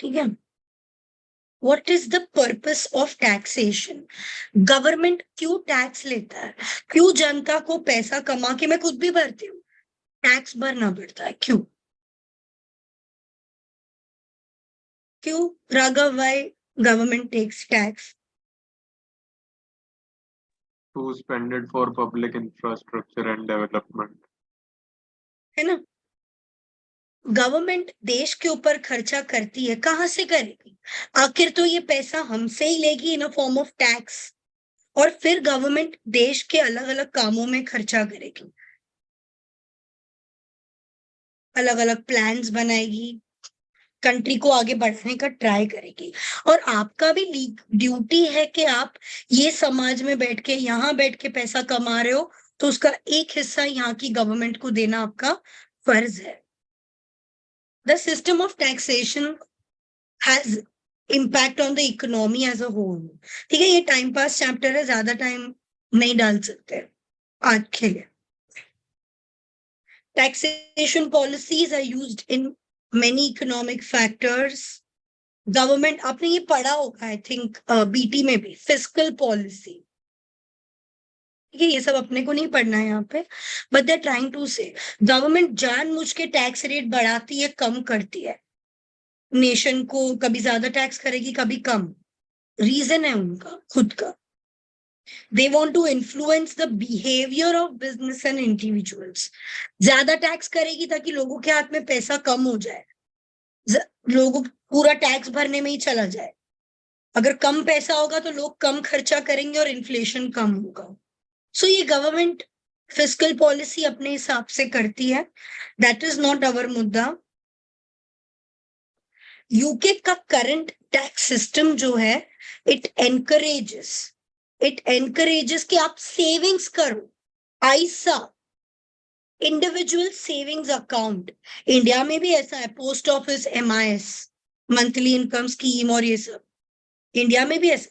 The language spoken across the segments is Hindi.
ठीक है। What is the purpose of taxation? Government क्यों टैक्स लेता है? क्यों जनता को पैसा कमा के, मैं खुद भी भरती हूँ, टैक्स भरना पड़ता है, क्यों? क्यों Raghav, why government takes tax? To spend it for public infrastructure and development. है ना? गवर्नमेंट देश के ऊपर खर्चा करती है, कहां से करेगी? आखिर तो ये पैसा हमसे ही लेगी इन अ फॉर्म ऑफ टैक्स, और फिर गवर्नमेंट देश के अलग अलग कामों में खर्चा करेगी, अलग अलग प्लान्स बनाएगी, कंट्री को आगे बढ़ाने का ट्राई करेगी। और आपका भी ड्यूटी है कि आप ये समाज में बैठ के, यहाँ बैठ के पैसा कमा रहे हो, तो उसका एक हिस्सा यहाँ की गवर्नमेंट को देना आपका फर्ज है। The system of taxation has impact on the economy as a whole. ठीक है, ये टाइम पास चैप्टर है, ज्यादा टाइम नहीं डाल सकते आज के लिए। Taxation policies are used in many economic factors. Government, आपने ये पढ़ा होगा आई थिंक बीटी में भी, फिस्कल पॉलिसी। ये सब अपने को नहीं पढ़ना है यहाँ पे, बट दे ट्राइंग टू से गवर्नमेंट जानबूझ के टैक्स रेट बढ़ाती है, कम करती है, नेशन को कभी ज्यादा टैक्स करेगी, कभी कम। रीजन है उनका खुद का। They want to influence the behaviour of business and individuals. ज्यादा टैक्स करेगी ताकि लोगों के हाथ में पैसा कम हो जाए, लोगों पूरा टैक्स भरने में ही चला जाए। अगर कम पैसा होगा तो लोग कम खर्चा करेंगे और इन्फ्लेशन कम होगा। सो ये गवर्नमेंट फिस्कल पॉलिसी अपने हिसाब से करती है, दैट इज नॉट अवर मुद्दा। यूके का करंट टैक्स सिस्टम जो है, इट एनकरेजेस कि आप सेविंग्स करो। I saw, individual savings account, India में भी ऐसा है, post office, MIS, monthly income scheme, और ये सब इंडिया में भी ऐसा।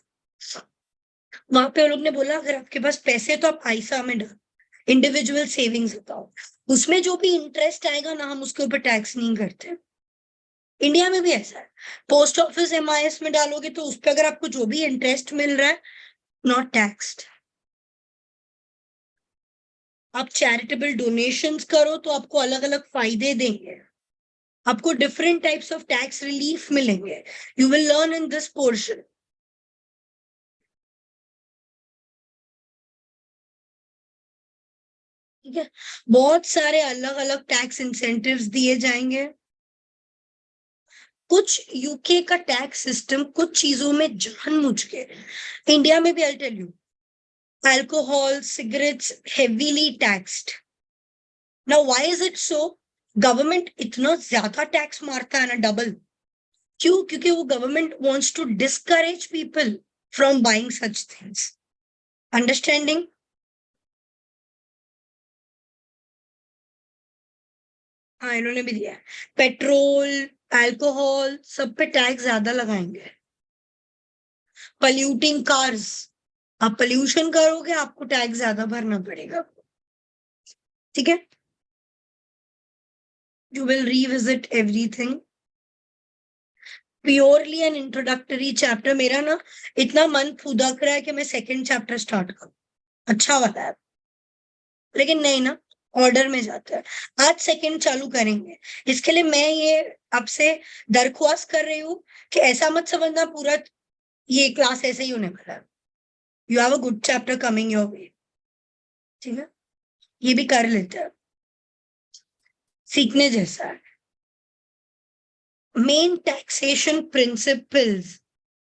वहां पे लोग ने बोला अगर आपके पास पैसे तो आप आईसा में डालो, इंडिविजुअल सेविंग्स अकाउंट, उसमें जो भी इंटरेस्ट आएगा ना, हम उसके ऊपर टैक्स नहीं करते। इंडिया में भी ऐसा है, पोस्ट ऑफिस MIS में डालोगे तो उस पर अगर आपको जो भी इंटरेस्ट मिल रहा है, नॉट टैक्स्ड। आप चैरिटेबल डोनेशंस करो तो आपको अलग अलग फायदे देंगे, आपको different types of tax relief मिलेंगे। You will learn in this portion. ठीक है, बहुत सारे अलग अलग टैक्स इंसेंटिव्स दिए जाएंगे। कुछ यूके का टैक्स सिस्टम कुछ चीजों में जानबूझ के, इंडिया में भी I tell you, alcohol, cigarettes heavily taxed. Now why is it so? Government इतना ज्यादा टैक्स मारता है ना, डबल। क्यों? क्योंकि वो government wants to discourage people from buying such things. Understanding? हाँ, इन्होंने भी दिया है। पेट्रोल, अल्कोहल, सब पे टैक्स ज्यादा लगाएंगे। पॉल्यूटिंग कार्स, आप पॉल्यूशन करोगे आपको टैक्स ज्यादा भरना पड़ेगा। ठीक है, you will revisit everything. Purely N introductory chapter. मेरा ना इतना मन फुदक रहा है कि मैं सेकंड चैप्टर स्टार्ट करूं, अच्छा वाला है, लेकिन नहीं ना, ऑर्डर में जाता है। आज सेकंड चालू करेंगे, इसके लिए मैं ये आपसे दरख्वास्त कर रही हूँ कि ऐसा मत समझना पूरा ये क्लास ऐसे ही होने वाला है। You have a good chapter coming your way. ठीक है, ये भी कर लेते हैं, सीखने जैसा है। Main taxation principles,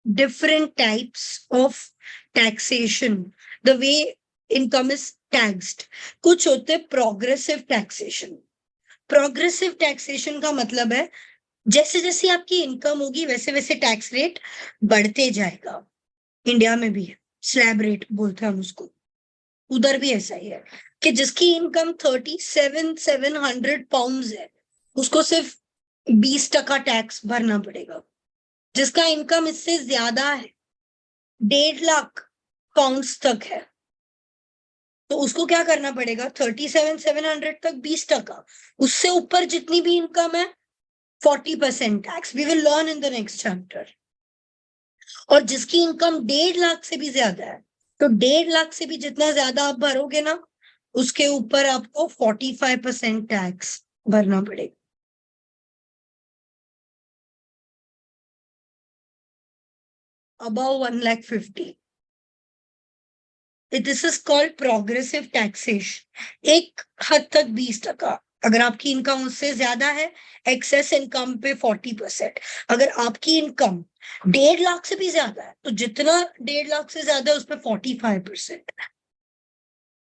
different types of taxation, the way income is taxed. कुछ होते हैं प्रोग्रेसिव टैक्सेशन। प्रोग्रेसिव टैक्सेशन का मतलब है जैसे जैसे आपकी इनकम होगी वैसे वैसे टैक्स रेट बढ़ते जाएगा। इंडिया में भी है, स्लैब रेट बोलते हैं हम उसको, उधर भी ऐसा ही है कि जिसकी इनकम 37,700 है उसको सिर्फ 20% टैक्स भरना पड़ेगा। जिसका इनकम इससे ज्यादा है, 1.5 लाख पाउंड्स तक है, तो उसको क्या करना पड़ेगा? 37,700 तक 20%। उससे ऊपर जितनी भी इनकम है 40% tax, we will learn in the next chapter. और जिसकी इनकम 1.5 लाख से भी ज्यादा है, तो 1.5 लाख से भी जितना ज्यादा आप भरोगे ना, उसके ऊपर आपको 45% टैक्स भरना पड़ेगा। above 1,50,000, this is called progressive taxation. एक हद तक 20%, अगर आपकी इनकम उससे ज्यादा है, एक्सेस इनकम पे 40%। अगर आपकी इनकम 1.5 लाख से भी ज्यादा है, तो जितना 1.5 लाख से ज्यादा है उस पर 45%।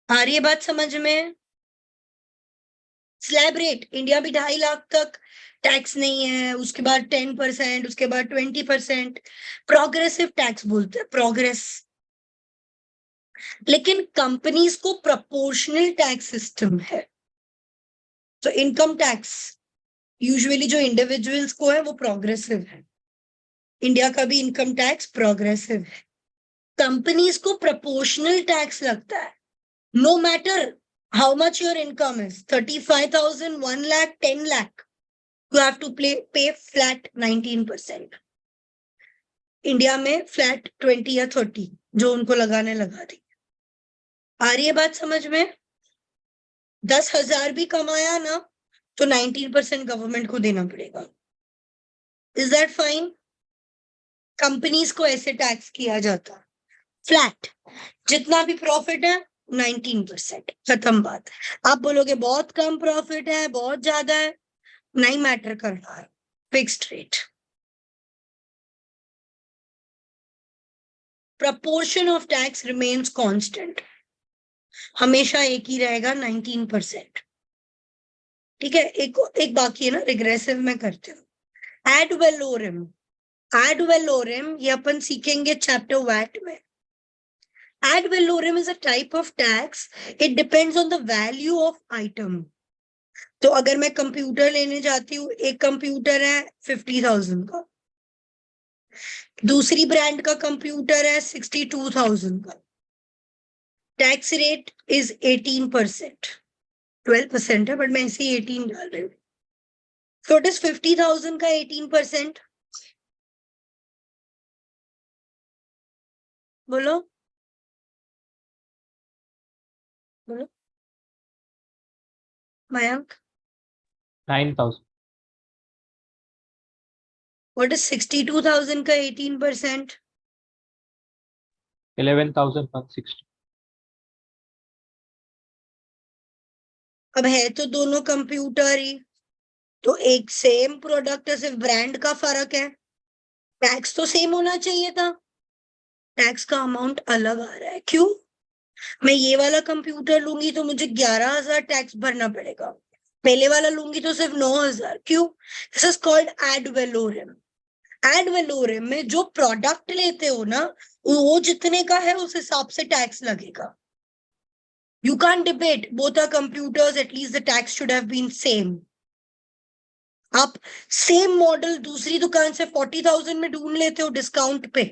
आ रही है बात समझ में? स्लैब रेट इंडिया में 2.5 लाख तक टैक्स नहीं है, उसके बाद 10%, उसके बाद 20%। प्रोग्रेसिव टैक्स बोलते हैं, प्रोग्रेस। लेकिन कंपनीज को प्रोपोर्शनल टैक्स सिस्टम है। तो इनकम टैक्स यूजुअली जो इंडिविजुअल्स को है वो प्रोग्रेसिव है। इंडिया का भी इनकम टैक्स प्रोग्रेसिव है। कंपनीज को प्रोपोर्शनल टैक्स लगता है, no matter how much your income is, 35,000, 1 lakh, 10 lakh, you have to pay flat 19%। इंडिया में फ्लैट 20 या 30 जो उनको लगाने लगा दी। आ रही है बात समझ में? 10,000 भी कमाया ना, तो 19% गवर्नमेंट को देना पड़ेगा। Is that fine? कंपनीज को ऐसे टैक्स किया जाता, फ्लैट, जितना भी प्रॉफिट है 19%, खत्म बात। आप बोलोगे बहुत कम प्रॉफिट है, बहुत ज्यादा है, नहीं मैटर कर रहा है, fixed rate. Proportion of tax remains constant, हमेशा एक ही रहेगा, 19%। ठीक है, एक बाकी है ना, रिग्रेसिव में करते हो। एड वेलोरम, एड वेलोरम ये अपन सीखेंगे चैप्टर वैट में। Ad valorem is a type of tax. It depends on the value of item. तो अगर मैं कंप्यूटर लेने जाती हूँ, एक कंप्यूटर है 50,000 का, दूसरी ब्रांड का कंप्यूटर है 62,000 का, टैक्स रेट इज 18%, 12% है बट मैं इसे 18 डाल रही हूँ। So it is 50,000 का 18%। बोलो बोलो मयंक। 9,000. What is 62,000 का 18%? 11,160. अब है तो दोनों कंप्यूटर ही, तो एक सेम प्रोडक्ट है, सिर्फ ब्रांड का फर्क है, टैक्स तो सेम होना चाहिए था, टैक्स का अमाउंट अलग आ रहा है। क्यों? मैं ये वाला कंप्यूटर लूंगी तो मुझे 11,000 टैक्स भरना पड़ेगा, पहले वाला लूंगी तो सिर्फ 9,000। क्यों? This is called ad valorem. Ad valorem में जो प्रोडक्ट लेते हो ना, वो जितने का है उस हिसाब से टैक्स लगेगा। You can debate both are computers, at least the tax should have been same. आप सेम मॉडल दूसरी दुकान से 40,000 में ढूंढ लेते हो डिस्काउंट पे,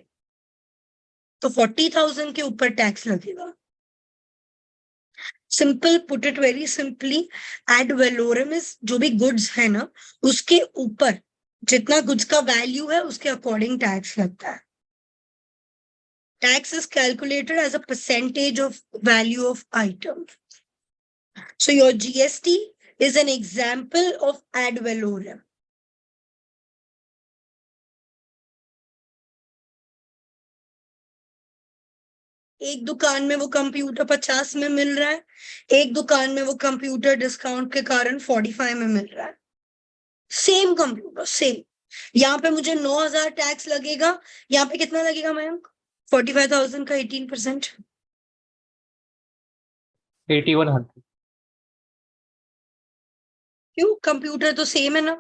तो 40,000 के ऊपर टैक्स लगेगा। Simple, put it very simply, ad valorem is जो भी गुड्स है ना, उसके ऊपर जितना गुड्स का वैल्यू है उसके अकॉर्डिंग टैक्स लगता है। Tax is calculated as a percentage of value of item. So your GST is an example of ad valorem. एक दुकान में वो कंप्यूटर 50 में मिल रहा है, एक दुकान में वो कंप्यूटर डिस्काउंट के कारण 45 में मिल रहा है। सेम कंप्यूटर सेम, यहाँ पे मुझे 9,000 टैक्स लगेगा, यहाँ पे कितना लगेगा मैम? 45,000 का 18%। 8,100. क्यों? कंप्यूटर तो सेम है ना,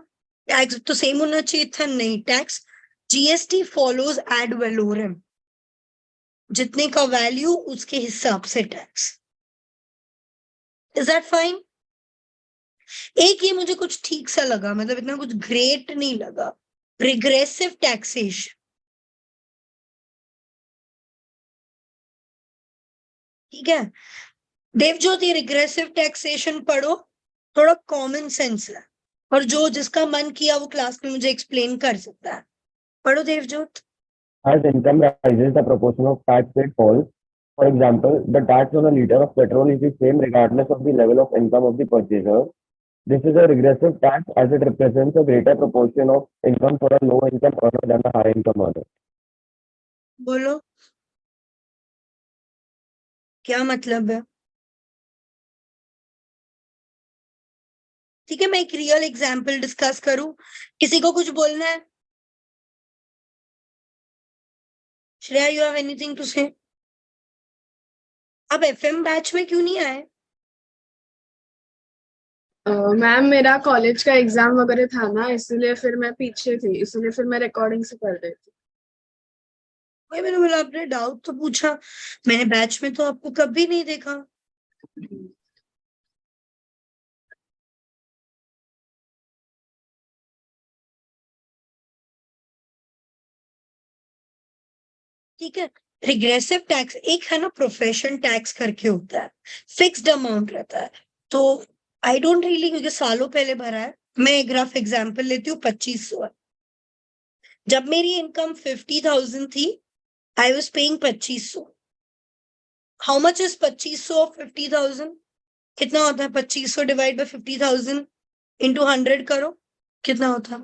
टैक्स तो सेम होना चाहिए था। नहीं, टैक्स GST फॉलोज एड वेलोरम, जितने का वैल्यू उसके हिसाब से टैक्स। Is that fine? एक ये मुझे कुछ ठीक सा लगा, मतलब इतना कुछ ग्रेट नहीं लगा, रिग्रेसिव टैक्सेशन। ठीक है देवज्योति, रिग्रेसिव टैक्सेशन पढ़ो, थोड़ा कॉमन सेंस है। और जो जिसका मन किया वो क्लास में मुझे एक्सप्लेन कर सकता है। पढ़ो देवजोत। As income rises, the proportion of tax paid falls. For example, the tax on a liter of petrol is the same regardless of the level of income of the purchaser. This is a regressive tax as it represents a greater proportion of income for a low income earner than a high income earner. बोलो क्या मतलब है? ठीक है, मैं एक रियल एग्जाम्पल डिस्कस करूं, किसी को कुछ बोलना है? Shreya, you have anything to say? अब एफएम बैच में क्यों नहीं आए? मैम मेरा कॉलेज का एग्जाम वगैरह था ना, इसलिए फिर मैं पीछे थी, इसलिए फिर मैं रिकॉर्डिंग से कर रही थी। भाई मैंने बोला आपने डाउट तो पूछा, मैंने बैच में तो आपको कभी नहीं देखा। ठीक है, रिग्रेसिव टैक्स एक है ना, प्रोफेशन टैक्स करके होता है, फिक्स्ड अमाउंट रहता है। तो आई डोंट रियली, क्योंकि सालों पहले भरा है, मैं एक ग्राफ एग्जाम्पल लेती हूँ। 2500 जब मेरी इनकम 50,000 थी, I was paying 2500। How much is 2500 of 50,000? कितना होता है 2500 डिवाइड बाय 50,000 इंटू 100 करो, कितना होता है?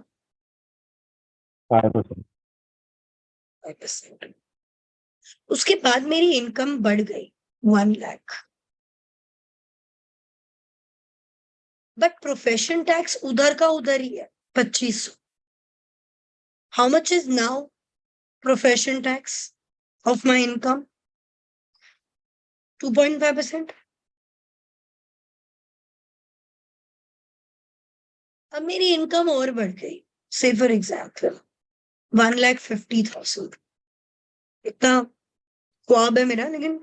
5%. 5%। उसके बाद मेरी इनकम बढ़ गई 1 लाख, बट प्रोफेशन टैक्स उधर का उधर ही है 2500। How much is now profession tax of my income? 2.5%। अब मेरी इनकम और बढ़ गई, से फॉर एग्जाम्पल 1,50,000। इतना ख्वाब है मेरा, लेकिन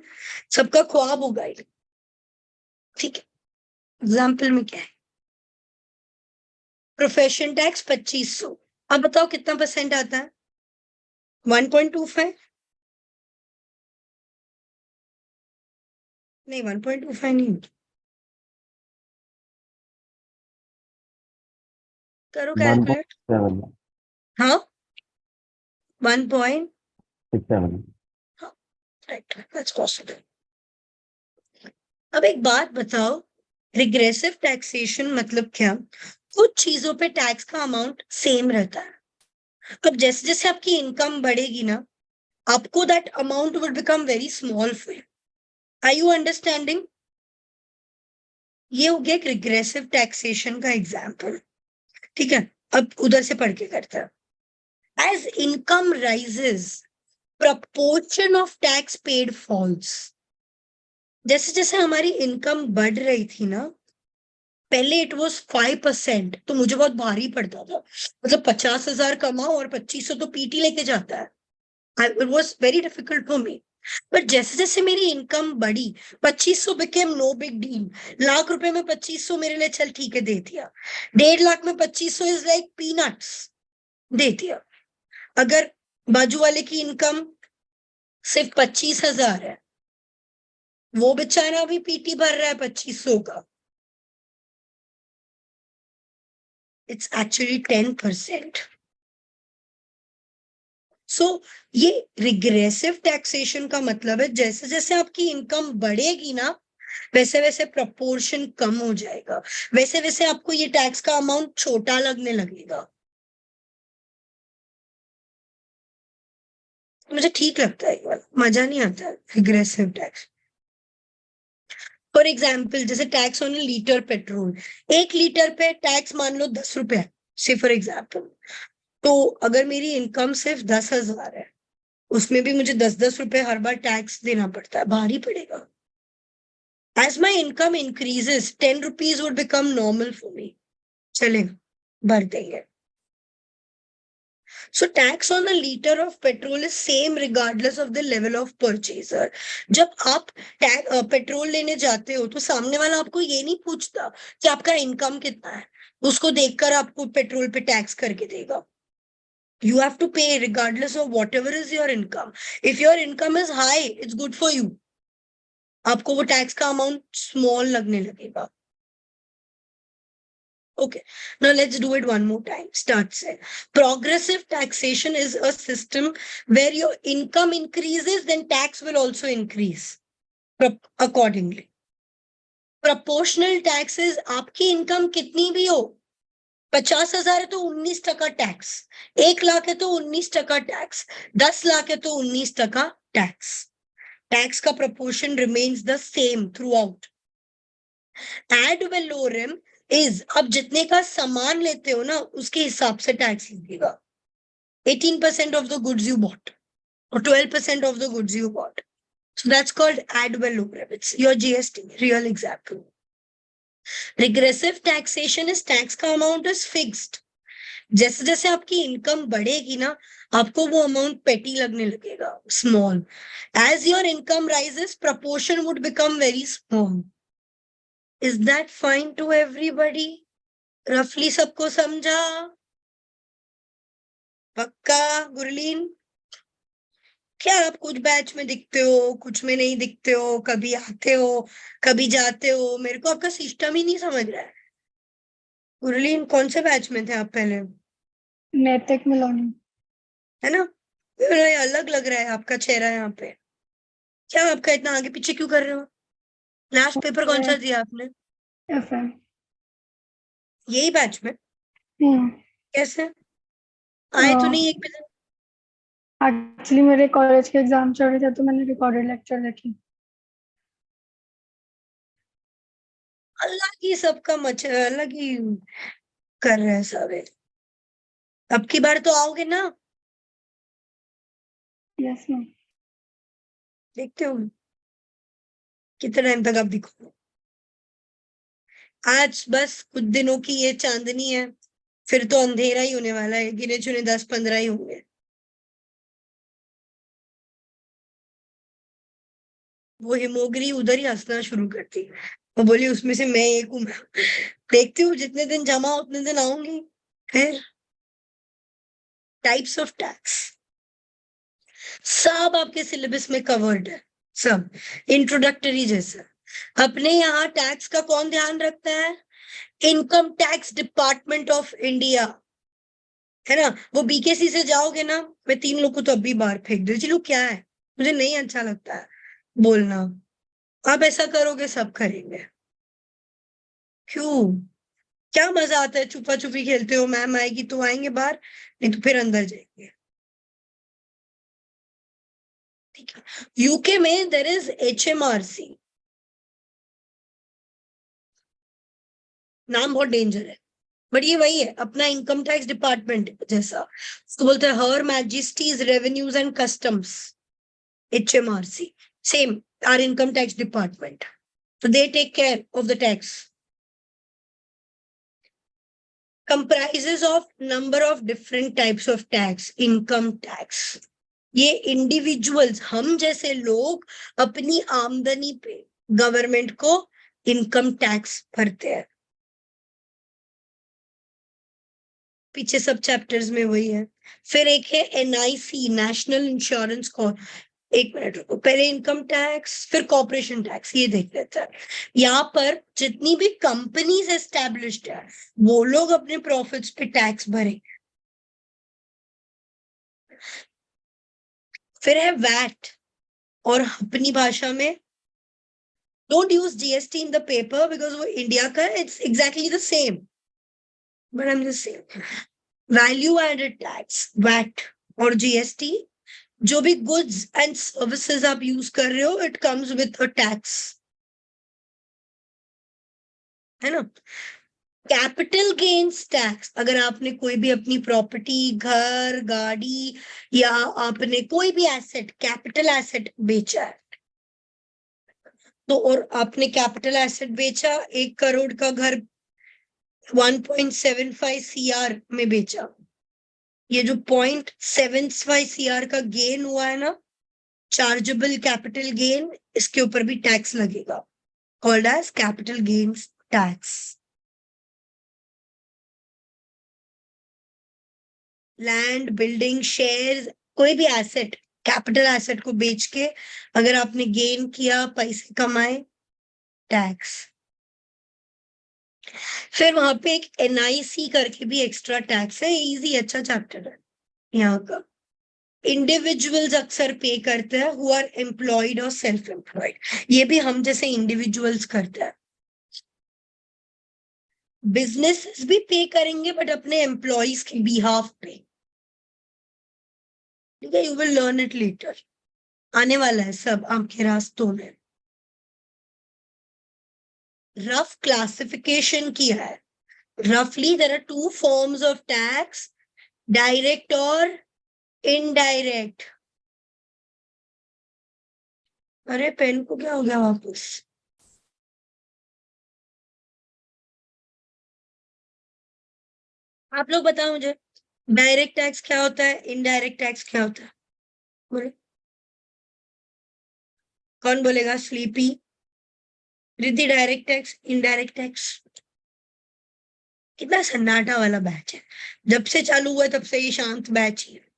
सबका ख्वाब होगा ही। ठीक है, एग्जाम्पल में क्या है? Profession tax 2500। अब बताओ कितना परसेंट आता है? 1.25? नहीं, 1.25 नहीं होता। करो कैलकुलेट। 1.7. हाँ, 1. 67. Right, that's possible. अब एक बात बताओ, रिग्रेसिव टैक्सेशन मतलब क्या? कुछ चीजों पे टैक्स का अमाउंट सेम रहता है। अब जैसे जैसे आपकी इनकम बढ़ेगी ना, आपको that amount will become very small for you. Are you understanding? ये हो गया एक रिग्रेसिव टैक्सेशन का एग्जाम्पल। ठीक है, अब उधर से पढ़ के करते हैं। As income rises, proportion of tax paid falls. जैसे जैसे हमारी इनकम बढ़ रही थी ना, पहले इट वॉज 5%, तो मुझे बहुत भारी पड़ता था। मतलब 50,000 कमाओ और 2500 तो पीटी लेके जाता है। It was very difficult for me. But जैसे जैसे मेरी इनकम बढ़ी, 2500 became no big deal. Lakh रुपए में 2500 मेरे लिए चल ठीक है, दे दिया। 1.5 लाख में 2500 इज लाइक पीनट्स, दे दिया। अगर बाजू वाले की इनकम सिर्फ 25,000 है, वो बेचारा भी पीटी भर रहा है 2500 का, इट्स एक्चुअली 10%। सो ये रिग्रेसिव टैक्सेशन का मतलब है, जैसे जैसे आपकी इनकम बढ़ेगी ना, वैसे वैसे प्रपोर्शन कम हो जाएगा, वैसे वैसे आपको ये टैक्स का अमाउंट छोटा लगने लगेगा। मुझे ठीक लगता है ये वाला, मजा नहीं आता है रिग्रेसिव टैक्स। फॉर एग्जाम्पल, जैसे tax on litre petrol, 1 litre पे टैक्स मान लो 10 रुपए से फॉर एग्जाम्पल। तो अगर मेरी इनकम सिर्फ 10,000 है, उसमें भी मुझे 10-10 रुपए हर बार टैक्स देना पड़ता है, भारी पड़ेगा। As my income increases, 10 rupees would become normal for me. चलेगा, भर देंगे। So tax on a liter of petrol is same regardless of the level of purchaser. जब आप पेट्रोल लेने जाते हो, तो सामने वाला आपको ये नहीं पूछता कि आपका इनकम कितना है, उसको देखकर आपको पेट्रोल पे टैक्स करके देगा। You have to pay regardless of whatever is your income. If your income is high, it's good for you. आपको वो टैक्स का अमाउंट स्मॉल लगने लगेगा। Okay, now let's do it one more time. Start say. Progressive taxation is a system where your income increases, then tax will also increase accordingly. Proportional taxes, आपकी इनकम कितनी भी हो, 50,000 है तो 19% टैक्स, 1 लाख है तो 19% टैक्स, 10 लाख है तो 19% टैक्स. Tax का proportion remains the same throughout. Ad valorem is, अब जितने का सामान लेते हो ना उसके हिसाब से टैक्स लगेगा. 18% of the goods you bought or 12% of the goods you bought. So that's called ad valorem. It's your GST, real example. Regressive taxation is tax का amount is fixed. जैसे जैसे आपकी इनकम बढ़ेगी ना आपको वो अमाउंट पेटी लगने लगेगा, small. As your income rises, proportion would become very small. Is that fine to everybody? Roughly सबको समझा? पक्का गुरलीन? क्या आप कुछ बैच में दिखते हो, कुछ में नहीं दिखते हो, कभी आते हो, कभी जाते हो, मेरे को आपका सिस्टम ही नहीं समझ रहा है. गुरलीन कौन से बैच में थे आप पहले? नैतिक मिलोनी. है ना? ये अलग लग रहा है आपका चेहरा यहाँ पे. क्या आपका इतना आगे पीछे क्यों कर रहे हो? लास्ट पेपर कौन सा दिया आपने? FM. यही बैच में? कैसे आए तो नहीं एक भी दिन? एक्चुअली मेरे कॉलेज के एग्जाम चल रहे थे तो मैंने रिकॉर्डेड लेक्चर देखे. अलग ही सबका अलग ही कर रहे हैं सब. अब की बार तो आओगे ना? Yes ma'am. देखते हो कितने टाइम तक आप दिखो. आज बस कुछ दिनों की ये चांदनी है, फिर तो अंधेरा ही होने वाला है. गिने चुने 10-15 ही होंगे. वो हिमोग्री उधर ही हंसना शुरू करती, वो बोली उसमें से मैं एक हूँ. देखती हूँ जितने दिन जमा उतने दिन आऊंगी. फिर टाइप्स ऑफ टैक्स सब आपके सिलेबस में कवर्ड है, सब इंट्रोडक्टरी जैसा. अपने यहाँ टैक्स का कौन ध्यान रखता है? Income tax department of India, है ना? वो बीकेसी से जाओगे ना, मैं 3 लोग को तो अभी बाहर फेंक दे. चलो क्या है, मुझे नहीं अच्छा लगता है बोलना. आप ऐसा करोगे सब करेंगे. क्यों? क्या मजा आता है? छुपा छुपी खेलते हो, मैम आएगी तो आएंगे बाहर, नहीं तो फिर अंदर जाएंगे. ठीक है. यूके में देयर इज HMRC. नाम बहुत डेंजर है बट ये वही है, अपना इनकम टैक्स डिपार्टमेंट जैसा. उसको बोलते हैं Her Majesty's revenues and customs. HMRC same, our income tax department, so they take care of the tax. Comprises of number of different types of tax. Income tax ये इंडिविजुअल्स, हम जैसे लोग अपनी आमदनी पे गवर्नमेंट को इनकम टैक्स भरते हैं. पीछे सब चैप्टर्स में वही है. फिर एक है NIC, नेशनल इंश्योरेंस को. एक मिनट रुको, पहले इनकम टैक्स फिर कॉर्पोरेशन टैक्स, ये देख लेते हैं. यहाँ पर जितनी भी कंपनीज एस्टैब्लिश्ड है वो लोग अपने प्रॉफिट्स पे टैक्स भरेंगे. फिर है वैट, और अपनी भाषा में don't use GST in the paper because वो इंडिया का है, it's exactly the same but I am just saying. Value added tax, VAT और GST, जो भी गुड्स एंड सर्विसेज आप यूज कर रहे हो it comes with a tax, है ना? कैपिटल गेन्स टैक्स, अगर आपने कोई भी अपनी प्रॉपर्टी, घर, गाड़ी या आपने कोई भी एसेट, कैपिटल एसेट बेचा है तो, और आपने कैपिटल एसेट बेचा 1 करोड़ का घर 1.75 CR में बेचा, ये जो 0.75 CR का गेन हुआ है ना, चार्जेबल कैपिटल गेन, इसके ऊपर भी टैक्स लगेगा, called as capital gains tax. Land, building, shares, कोई भी एसेट, कैपिटल एसेट को बेच के अगर आपने गेन किया, पैसे कमाए, टैक्स. फिर वहां पे एक NIC करके भी एक्स्ट्रा टैक्स है, इजी अच्छा चैप्टर है यहाँ का। इंडिविजुअल्स अक्सर पे करते हैं हु आर एम्प्लॉयड और सेल्फ एम्प्लॉयड, ये भी हम जैसे इंडिविजुअल्स करते हैं। बिजनेस भी पे करेंगे बट अपने एम्प्लॉयज के बिहाफ पे, ठीक है, you will learn it later, आने वाला है सब आपके रास्तों में। रफ क्लासिफिकेशन किया है, रफली there are 2 forms of tax, direct और इनडायरेक्ट। अरे पेन को क्या हो गया वापस? आप लोग बताओ मुझे, डायरेक्ट टैक्स क्या होता है, इनडायरेक्ट टैक्स क्या होता है? बोले, कौन बोलेगा? Sleepy, Riddhi. Direct tax, indirect tax. कितना सन्नाटा वाला बैच है, जब से चालू हुआ तब से ये शांत बैच ही है।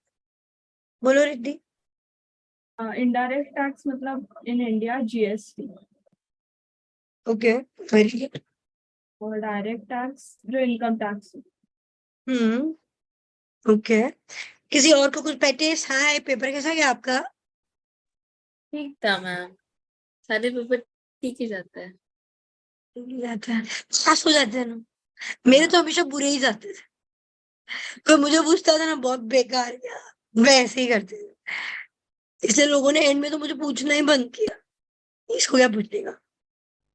बोलो रिद्धि। इनडायरेक्ट टैक्स मतलब in India GST, okay, very good. और डायरेक्ट टैक्स जो इनकम टैक्स। ओके। किसी और को कुछ पैटेस? हाँ, पेपर कैसा गया आपका? ठीक था मैम, सारे पेपर ठीक ही जाता है। जाता है, पास हो जाते हैं ना। मेरे तो हमेशा बुरे ही जाते थे, कोई मुझे पूछता था ना बहुत बेकार गया, मैं ऐसे ही करते थे, इसलिए लोगों ने एंड में तो मुझे पूछना ही बंद किया, इसको क्या पूछने का,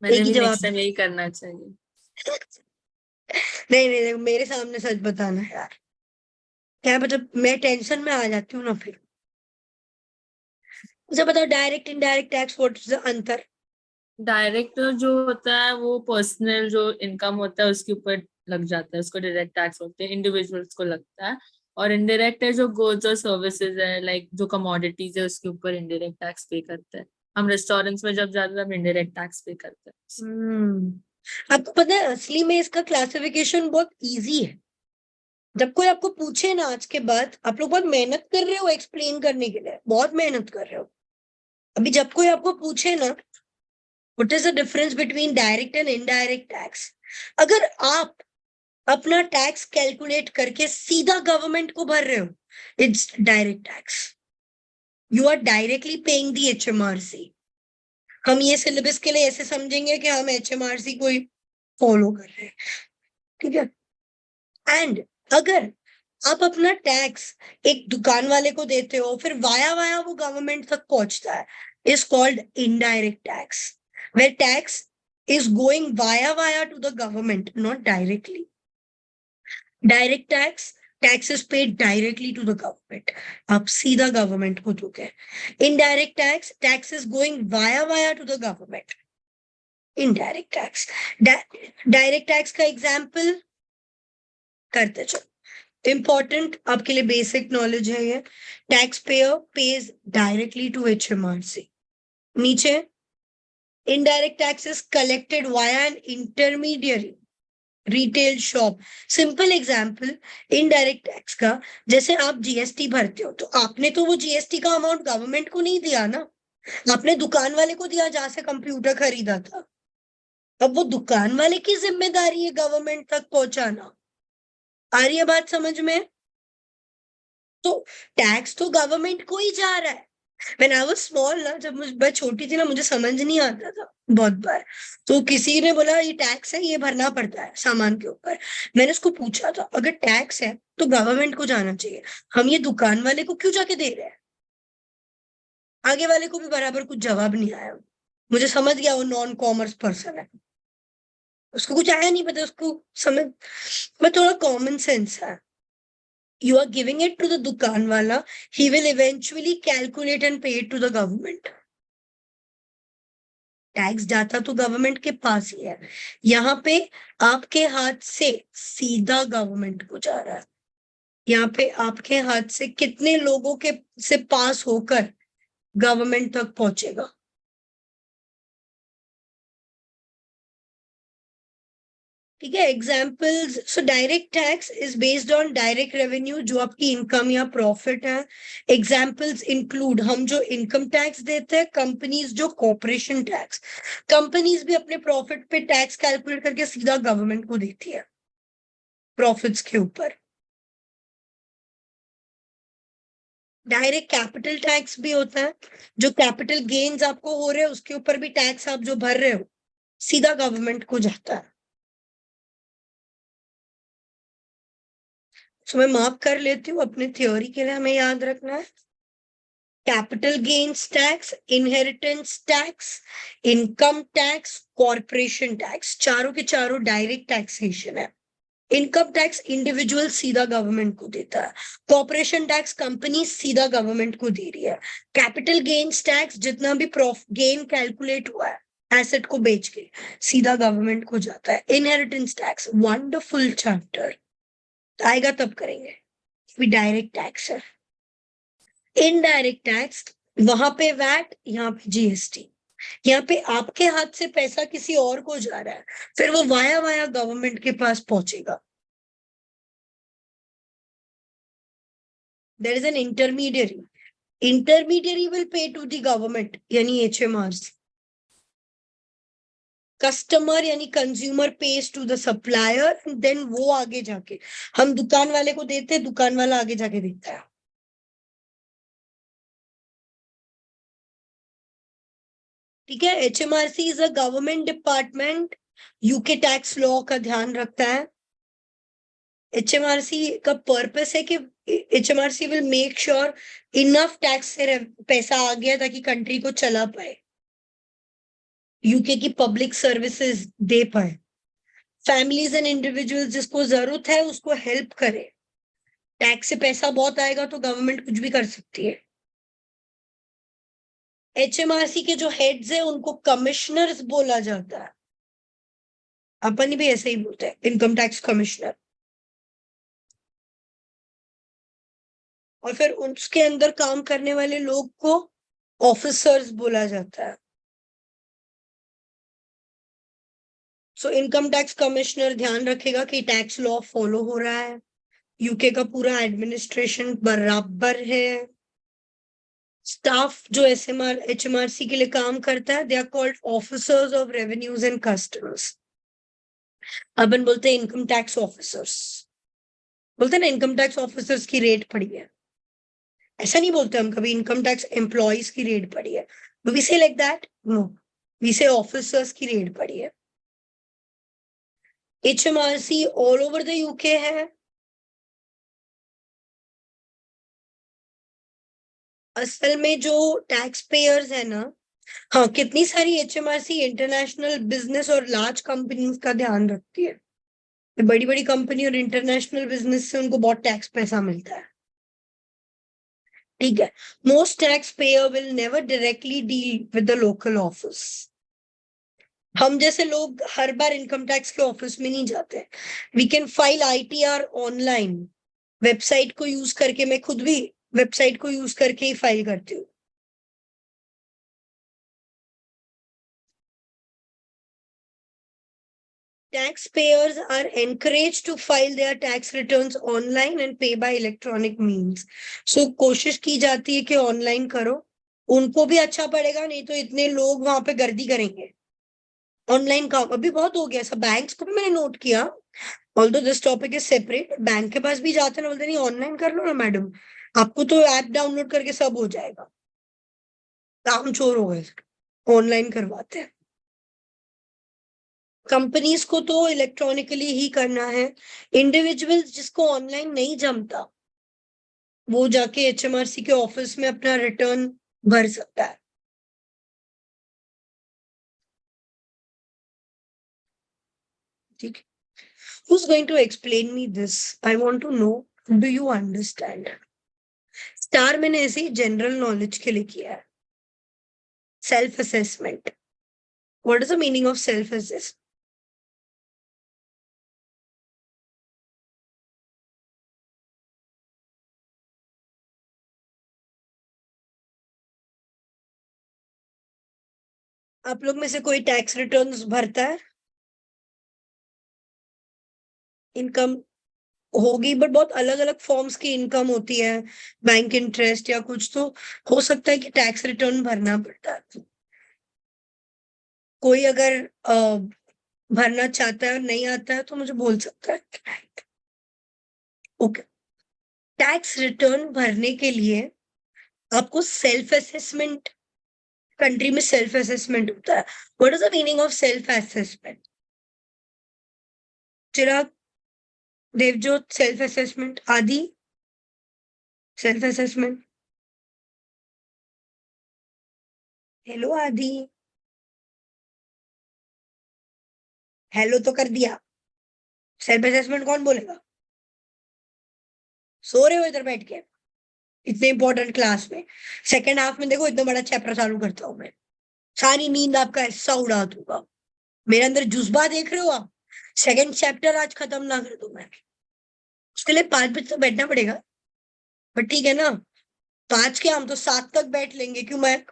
मैंने एक ही भी जवाब। नेक्स्ट टाइम यही करना चाहिए। नहीं नहीं, देखो मेरे सामने सच बताना है यार, क्या मतलब मैं टेंशन में आ जाती हूँ ना फिर। मुझे बताओ, direct indirect tax, what is the अंतर? डायरेक्ट जो होता है वो पर्सनल जो इनकम होता है उसके ऊपर लग जाता है, उसको डायरेक्ट टैक्स बोलते हैं, इंडिविजुअल्स को लगता है। और इनडायरेक्ट है जो गुड्स और सर्विसेज है, लाइक जो कमोडिटीज है उसके ऊपर इनडायरेक्ट टैक्स पे करते हैं। हम रेस्टोरेंट्स में जब जाते हैं हम इनडायरेक्ट टैक्स पे करते हैं। आपको पता है असली में इसका क्लासिफिकेशन बहुत इजी है। जब कोई आपको पूछे ना आज के बाद, आप लोग बहुत मेहनत कर रहे हो एक्सप्लेन करने के लिए, बहुत मेहनत कर रहे हो। अभी जब कोई आपको पूछे ना what is the difference between direct and indirect tax, अगर आप अपना टैक्स कैलकुलेट करके सीधा गवर्नमेंट को भर रहे हो, it's direct tax, you are directly paying the HMRC। हम ये सिलेबस के लिए ऐसे समझेंगे कि हम HMRC को ही फॉलो कर रहे हैं, ठीक है। एंड अगर आप अपना टैक्स एक दुकान वाले को देते हो, फिर वाया वाया वो गवर्नमेंट तक पहुंचता है, is called indirect tax, where tax is going via to the government, not directly. Direct tax, tax is paid directly to the government, आप सीधा गवर्नमेंट को दोगे। Indirect tax, tax is going via to the government, indirect tax. Direct tax का एग्जाम्पल करते चलो, इंपॉर्टेंट आपके लिए बेसिक नॉलेज है ये। Tax payer pays directly to HMRC। नीचे, indirect tax is collected via an intermediary, retail shop. Simple example indirect tax का, जैसे आप GST भरते हो, तो आपने तो वो GST का अमाउंट गवर्नमेंट को नहीं दिया ना, आपने दुकान वाले को दिया जहां से कंप्यूटर खरीदा था। अब वो दुकान वाले की जिम्मेदारी है गवर्नमेंट तक पहुंचाना। आ रही है बात समझ में? तो टैक्स तो गवर्नमेंट को ही जा रहा है। When I was small ना, जब मैं छोटी थी ना, मुझे समझ नहीं आता था बहुत बार, तो किसी ने बोला ये टैक्स है, ये भरना पड़ता है सामान के ऊपर। मैंने उसको पूछा था, अगर टैक्स है तो गवर्नमेंट को जाना चाहिए, हम ये दुकान वाले को क्यों जाके दे रहे हैं? आगे वाले को भी बराबर कुछ जवाब नहीं आया। मुझे समझ गया वो नॉन कॉमर्स पर्सन है, उसको कुछ आया नहीं पता, उसको समझ में थोड़ा कॉमन सेंस है। You are giving it to the दुकानवाला, he will eventually calculate and pay it to the government. Tax जाता तो गवर्नमेंट के पास ही है, यहाँ पे आपके हाथ से सीधा गवर्नमेंट को जा रहा है। यहाँ पे आपके हाथ से कितने लोगों के से पास होकर गवर्नमेंट तक पहुंचेगा? ठीक है, examples, so direct tax is based on direct revenue, जो आपकी इनकम या प्रॉफिट है। एग्जाम्पल्स इंक्लूड, हम जो इनकम टैक्स देते हैं, कंपनीज जो कॉर्पोरेशन टैक्स, कंपनीज भी अपने प्रॉफिट पे टैक्स कैलकुलेट करके सीधा गवर्नमेंट को देती है प्रॉफिट्स के ऊपर। डायरेक्ट कैपिटल टैक्स भी होता है, जो कैपिटल गेन्स आपको हो रहे हैं उसके ऊपर भी टैक्स आप जो भर रहे हो सीधा गवर्नमेंट को जाता है। तो मैं मार्क कर लेती हूँ, अपने थ्योरी के लिए हमें याद रखना है, capital gains tax, inheritance tax, income tax, corporation tax, चारों के चारों डायरेक्ट टैक्सेशन है। इनकम टैक्स इंडिविजुअल सीधा गवर्नमेंट को देता है, कॉर्पोरेशन टैक्स कंपनी सीधा गवर्नमेंट को दे रही है, कैपिटल गेन्स टैक्स जितना भी गेन कैलकुलेट हुआ है एसेट को बेच के सीधा गवर्नमेंट को जाता है। इनहेरिटेंस टैक्स वंडरफुल चैप्टर, आएगा तब करेंगे, डायरेक्ट टैक्स है। इनडायरेक्ट टैक्स, वहां पे वैट, यहाँ पे जीएसटी, यहाँ पे आपके हाथ से पैसा किसी और को जा रहा है, फिर वो वाया वाया गवर्नमेंट के पास पहुंचेगा। There is an intermediary. Intermediary will pay to the government, यानी HMRC. कस्टमर यानी consumer pays to the supplier, then वो आगे जाके हम दुकान वाले को देते हैं, दुकान वाला आगे जाके देता है। ठीक है, HMRC is a government department, UK tax law का ध्यान रखता है। HMRC का पर्पस है कि HMRC will make sure enough tax से पैसा आ गया ताकि कंट्री को चला पाए, यूके की पब्लिक सर्विसेज दे पाए, फैमिलीज एंड इंडिविजुअल्स जिसको जरूरत है उसको हेल्प करे। टैक्स से पैसा बहुत आएगा तो गवर्नमेंट कुछ भी कर सकती है। HMRC के जो हेड्स है उनको कमिश्नर्स बोला जाता है, अपन भी ऐसे ही बोलते हैं, इनकम टैक्स कमिश्नर। और फिर उसके अंदर काम करने वाले लोग को ऑफिसर्स बोला जाता है। सो इनकम टैक्स कमिश्नर ध्यान रखेगा कि टैक्स लॉ फॉलो हो रहा है, यूके का पूरा एडमिनिस्ट्रेशन बराबर है। स्टाफ जो HMRC के लिए काम करता है, they are called officers of revenues and customs. अपन बोलते हैं इनकम टैक्स ऑफिसर्स, बोलते हैं ना इनकम टैक्स ऑफिसर्स की रेट पड़ी है, ऐसा नहीं बोलते हम कभी इनकम टैक्स एम्प्लॉयज की रेट पड़ी है, we say like that, no, we say officers की रेट पड़ी है। HMRC all over the UK है। असल में जो टैक्स पेयर्स है ना, हाँ, कितनी सारी HMRC इंटरनेशनल बिजनेस और लार्ज कंपनीज का ध्यान रखती है। बड़ी बड़ी कंपनी और इंटरनेशनल बिजनेस से उनको बहुत टैक्स पैसा मिलता है। ठीक है, most tax payer will never directly deal with the local office. हम जैसे लोग हर बार इनकम टैक्स के ऑफिस में नहीं जाते, we can file ITR online, website को यूज करके। मैं खुद भी वेबसाइट को यूज करके ही फाइल करती हूँ। Taxpayers are encouraged to file their tax returns online and pay by electronic means. So कोशिश की जाती है कि ऑनलाइन करो, उनको भी अच्छा पड़ेगा, नहीं तो इतने लोग वहां पे गर्दी करेंगे। ऑनलाइन काम अभी बहुत हो गया, सब बैंक्स को भी मैंने नोट किया, although this topic is separate, bank के पास भी जाते हैं, बोलते नहीं ऑनलाइन कर लो ना मैडम, आपको तो ऐप डाउनलोड करके सब हो जाएगा। काम चोर हो गए, ऑनलाइन करवाते हैं। कंपनीज को तो इलेक्ट्रॉनिकली ही करना है, इंडिविजुअल्स जिसको ऑनलाइन नहीं जमता वो जाके HMRC के ऑफिस में अपना रिटर्न भर सकता है। ठीक, who's going to explain me this? I want to know, do you understand? Star मैंने ऐसे ही जनरल नॉलेज के लिए किया है। Self assessment, what is the meaning of self assessment? आप लोग में से कोई टैक्स रिटर्न्स भरता है? इनकम होगी, बट बहुत अलग अलग फॉर्म्स की इनकम होती है, बैंक इंटरेस्ट या कुछ, तो हो सकता है कि टैक्स रिटर्न भरना पड़ता है। कोई अगर भरना चाहता है और नहीं आता है तो मुझे बोल सकता है। ओके, टैक्स रिटर्न भरने के लिए आपको सेल्फ असेसमेंट, कंट्री में सेल्फ असेसमेंट होता है। What is the meaning of self assessment? Chirag, Devjot, self assessment, Aadi, self assessment. Hello Aadi, hello तो कर दिया। सेल्फ असेसमेंट कौन बोलेगा? सो रहे हो इधर बैठ के इतने इंपॉर्टेंट क्लास में? सेकेंड हाफ में देखो, इतना बड़ा चैप्टर चालू करता हूं मैं, सारी नींद आपका ऐसा उड़ा दूंगा। मेरे अंदर जुज्बा देख रहे हो आप? सेकंड चैप्टर आज खत्म ना कर दूं मैं, उसके लिए 5 बजे तक बैठना पड़ेगा। बट ठीक है ना, 5 के हम तो 7 तक बैठ लेंगे। क्यों मैं,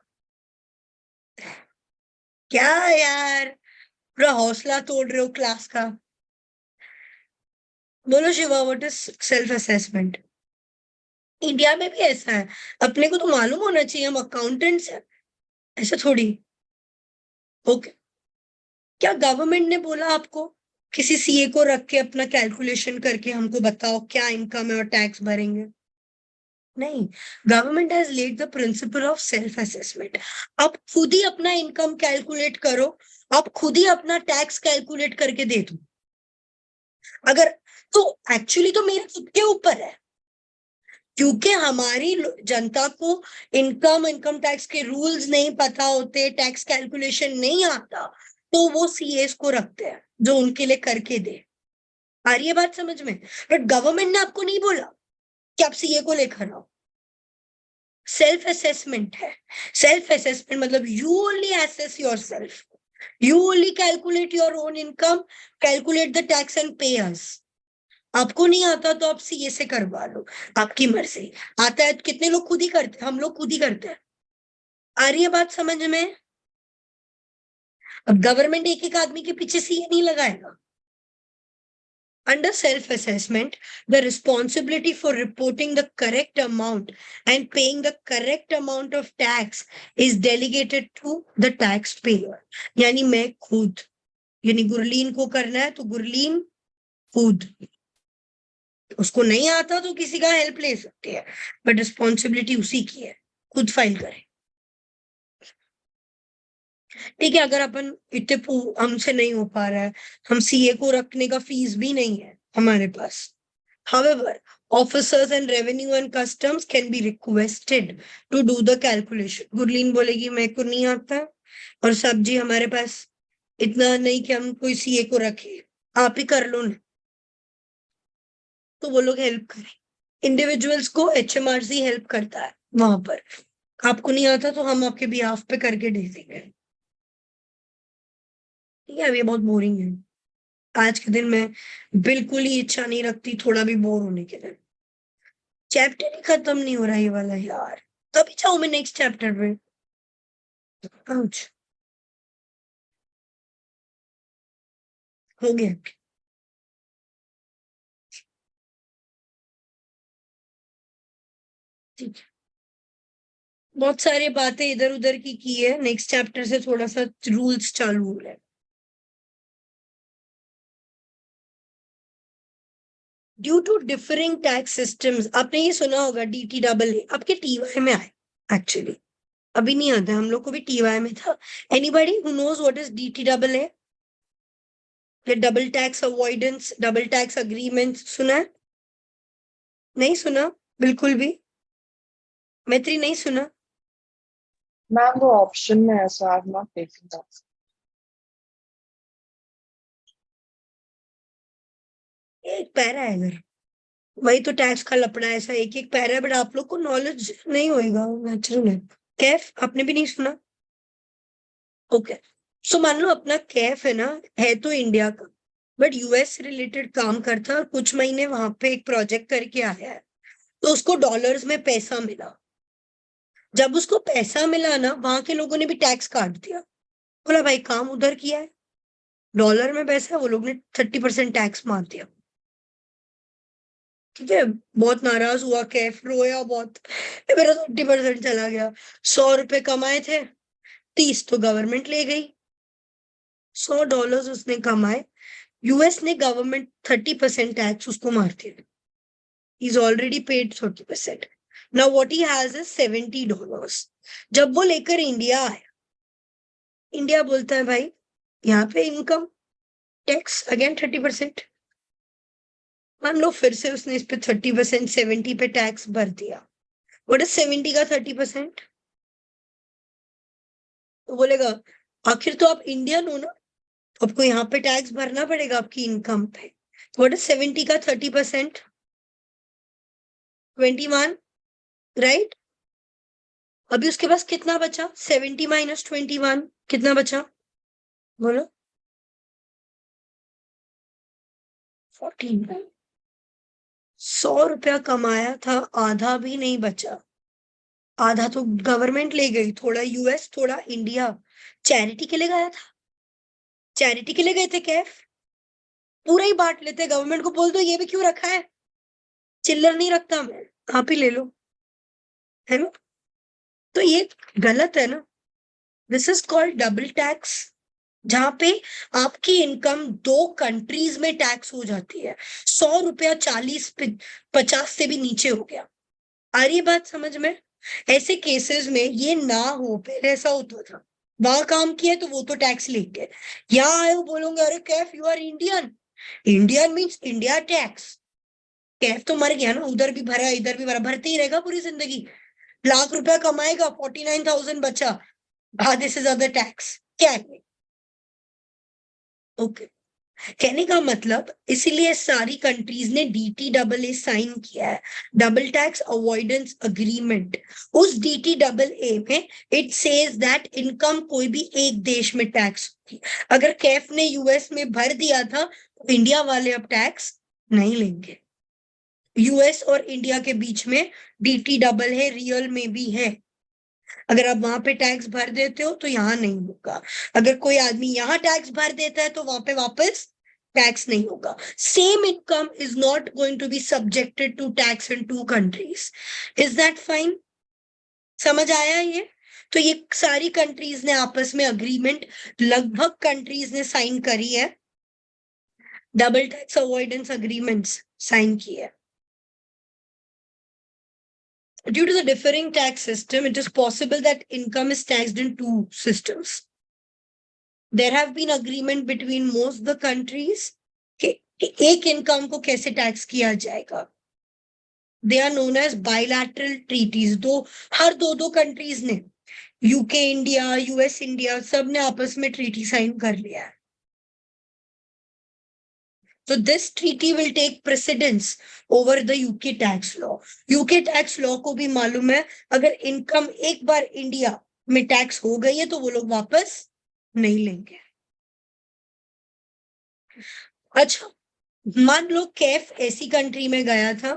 क्या यार, पूरा हौसला तोड़ रहे हो क्लास का। बोलो Shiva, what is self assessment? India में भी ऐसा है, अपने को तो मालूम होना चाहिए, हम अकाउंटेंट्स हैं, ऐसा थोड़ी। ओके, क्या गवर्नमेंट ने बोला आपको किसी सीए को रख के अपना कैलकुलेशन करके हमको बताओ क्या इनकम है और टैक्स भरेंगे? नहीं, government has lead the principle of self assessment. आप खुद ही अपना इनकम कैलकुलेट करो, आप खुद ही अपना टैक्स कैलकुलेट करके दे दो। अगर तो एक्चुअली तो मेरे खुद के ऊपर है, क्योंकि हमारी जनता को इनकम टैक्स के रूल्स नहीं पता होते, टैक्स कैलकुलेशन नहीं आता, तो वो सीएस को रखते हैं जो उनके लिए करके दे। आ रही है बात समझ में? बट गवर्नमेंट ने आपको नहीं बोला कि आप सीए को लेकर आओ। सेल्फ असेसमेंट है। सेल्फ असेसमेंट मतलब you only assess yourself, you only calculate your own income, calculate the tax and पे अस। आपको नहीं आता तो आप सीए से करवा लो, आपकी मर्जी। आता है, कितने लोग खुद ही करते हैं, हम लोग खुद ही करते हैं। आ रही है बात समझ में? अब गवर्नमेंट एक एक आदमी के पीछे सीए नहीं लगाएगा। Under self-assessment, the responsibility for reporting the correct amount and paying the correct amount of tax is delegated to the taxpayer. यानी मैं खुद, यानी गुरलीन को करना है तो गुरलीन खुद, उसको नहीं आता तो किसी का हेल्प ले सकते हैं, बट रिस्पॉन्सिबिलिटी उसी की है, खुद फाइल करे। ठीक है, अगर अपन इतने हमसे नहीं हो पा रहा है, हम सीए को रखने का फीस भी नहीं है हमारे पास। However, officers and revenue and customs can be requested to do the calculation. Gurleen बोलेगी मेरे को नहीं आता, और साहब जी हमारे पास इतना नहीं कि हम कोई सीए को रखे, आप ही कर लो ना, तो वो लोग हेल्प करें। इंडिविजुअल्स को एचएमआरसी हेल्प करता है वहां पर। आपको नहीं आता तो हम आपके बिहाफ पे करके दे देंगे। ठीक है, अब ये बहुत बोरिंग है, आज के दिन में बिल्कुल ही इच्छा नहीं रखती थोड़ा भी बोर होने के लिए। चैप्टर ही खत्म नहीं हो रहा ये वाला यार, कभी जाऊं मैं नेक्स्ट चैप्टर पे? हो गया? ठीक है, बहुत सारी बातें इधर उधर की है, नेक्स्ट चैप्टर से थोड़ा सा रूल्स चालू हो रहे हैं। Due to differing tax systems, आपने ये सुना होगा DTAA, आपके टीवाई में आए एक्चुअली, अभी नहीं आता, हम लोग को भी टीवाई में था। Anybody who knows what is DTAA? Double tax avoidance, double tax agreement, सुना है? नहीं सुना बिल्कुल भी? मैत्री नहीं सुना? मैम वो ऑप्शन में है, so I have not taken that. एक पैरा है अगर, वही तो टैक्स का लपड़ा है, ऐसा एक एक पैरा है, बट आप लोग को नॉलेज नहीं होएगा, नेचुरल है। कैफ आपने भी नहीं सुना? ओके, सो मान लो अपना कैफ है ना, है तो इंडिया का, बट यूएस रिलेटेड काम करता है और कुछ महीने वहां पे एक प्रोजेक्ट करके आया है, तो उसको डॉलर्स में पैसा मिला। जब उसको पैसा मिला ना, वहां के लोगों ने भी टैक्स काट दिया, बोला भाई काम उधर किया है, डॉलर में पैसा है, वो लोग ने 30% टैक्स मार दिया। ठीक है, बहुत नाराज हुआ, कैफ रोया बहुत, मेरा 30% चला गया। 100 रुपए कमाए थे, 30 तो गवर्नमेंट ले गई। $100 उसने कमाए, यूएस ने गवर्नमेंट 30% टैक्स उसको मार दिया। He's already paid 30%. Now what he has is $70. जब वो लेकर इंडिया आया, इंडिया बोलता है भाई यहाँ पे इनकम टैक्स अगेन 30%। मान लो फिर से उसने इस पे 30%, 70 पे टैक्स भर दिया। व्हाट इज 70 का 30%? तो बोलेगा आखिर तो आप इंडियन हो ना, तो आपको यहाँ पे टैक्स भरना पड़ेगा आपकी इनकम पे। व्हाट इज 70 का 30%? 21, राइट? अभी उसके पास कितना बचा? 70 माइनस 21 कितना बचा? बोलो। 14। 100 रुपया कमाया था, आधा भी नहीं बचा। आधा तो गवर्नमेंट ले गई, थोड़ा यूएस, थोड़ा इंडिया। चैरिटी के लिए गया था, चैरिटी के लिए गए थे कैफ, पूरा ही बांट लेते। गवर्नमेंट को बोल दो ये भी क्यों रखा है, चिल्लर नहीं रखता मैं, आप ही ले लो, है ना? तो ये गलत है ना। This is called double tax, जहां पे आपकी इनकम 2 कंट्रीज में टैक्स हो जाती है। 100 रुपया 40-50 से भी नीचे हो गया। आ रही है बात समझ में? ऐसे केसेस में ये ना हो, पहले ऐसा होता था, वहां काम किया तो वो तो टैक्स लेंगे, यहाँ आए हो बोलोगे अरे Kaif you are Indian, Indian means India tax. Kaif तो मर गया ना, उधर भी भरा इधर भी भरा, भरते ही रहेगा पूरी जिंदगी। ₹1,00,000 कमाएगा, 49,000 बचा, आधे से ज्यादा टैक्स, क्या है? ओके, कहने का मतलब इसीलिए सारी कंट्रीज ने DTAA साइन किया है, डबल टैक्स अवॉइडेंस अग्रीमेंट। उस DTAA में इट सेज दैट इनकम कोई भी एक देश में टैक्स होगी। अगर कैफ ने यूएस में भर दिया था तो इंडिया वाले अब टैक्स नहीं लेंगे। यूएस और इंडिया के बीच में DTAA रियल में भी है। अगर आप वहां पे टैक्स भर देते हो तो यहाँ नहीं होगा, अगर कोई आदमी यहाँ टैक्स भर देता है तो वहां पे वापस टैक्स नहीं होगा। Same income is not going to be subjected to tax in 2 countries. Is that fine? समझ आया ये? तो ये सारी कंट्रीज ने आपस में अग्रीमेंट, लगभग कंट्रीज ने साइन करी है, double tax avoidance agreements sign की है। Due to the differing tax system, it is possible that income is taxed in 2 systems. There have been agreement between most the countries कि एक इनकम को कैसे टैक्स किया जाएगा। They are known as bilateral treaties. हर दो कंट्रीज ने, यूके इंडिया, यूएस इंडिया, सब ने आपस में ट्रीटी साइन कर लिया है। So this treaty will take precedence over the UK tax law. UK tax law को भी मालूम है अगर इनकम एक बार इंडिया में टैक्स हो गई है तो वो लोग वापस नहीं लेंगे। अच्छा, मान लो कैफ ऐसी कंट्री में गया था,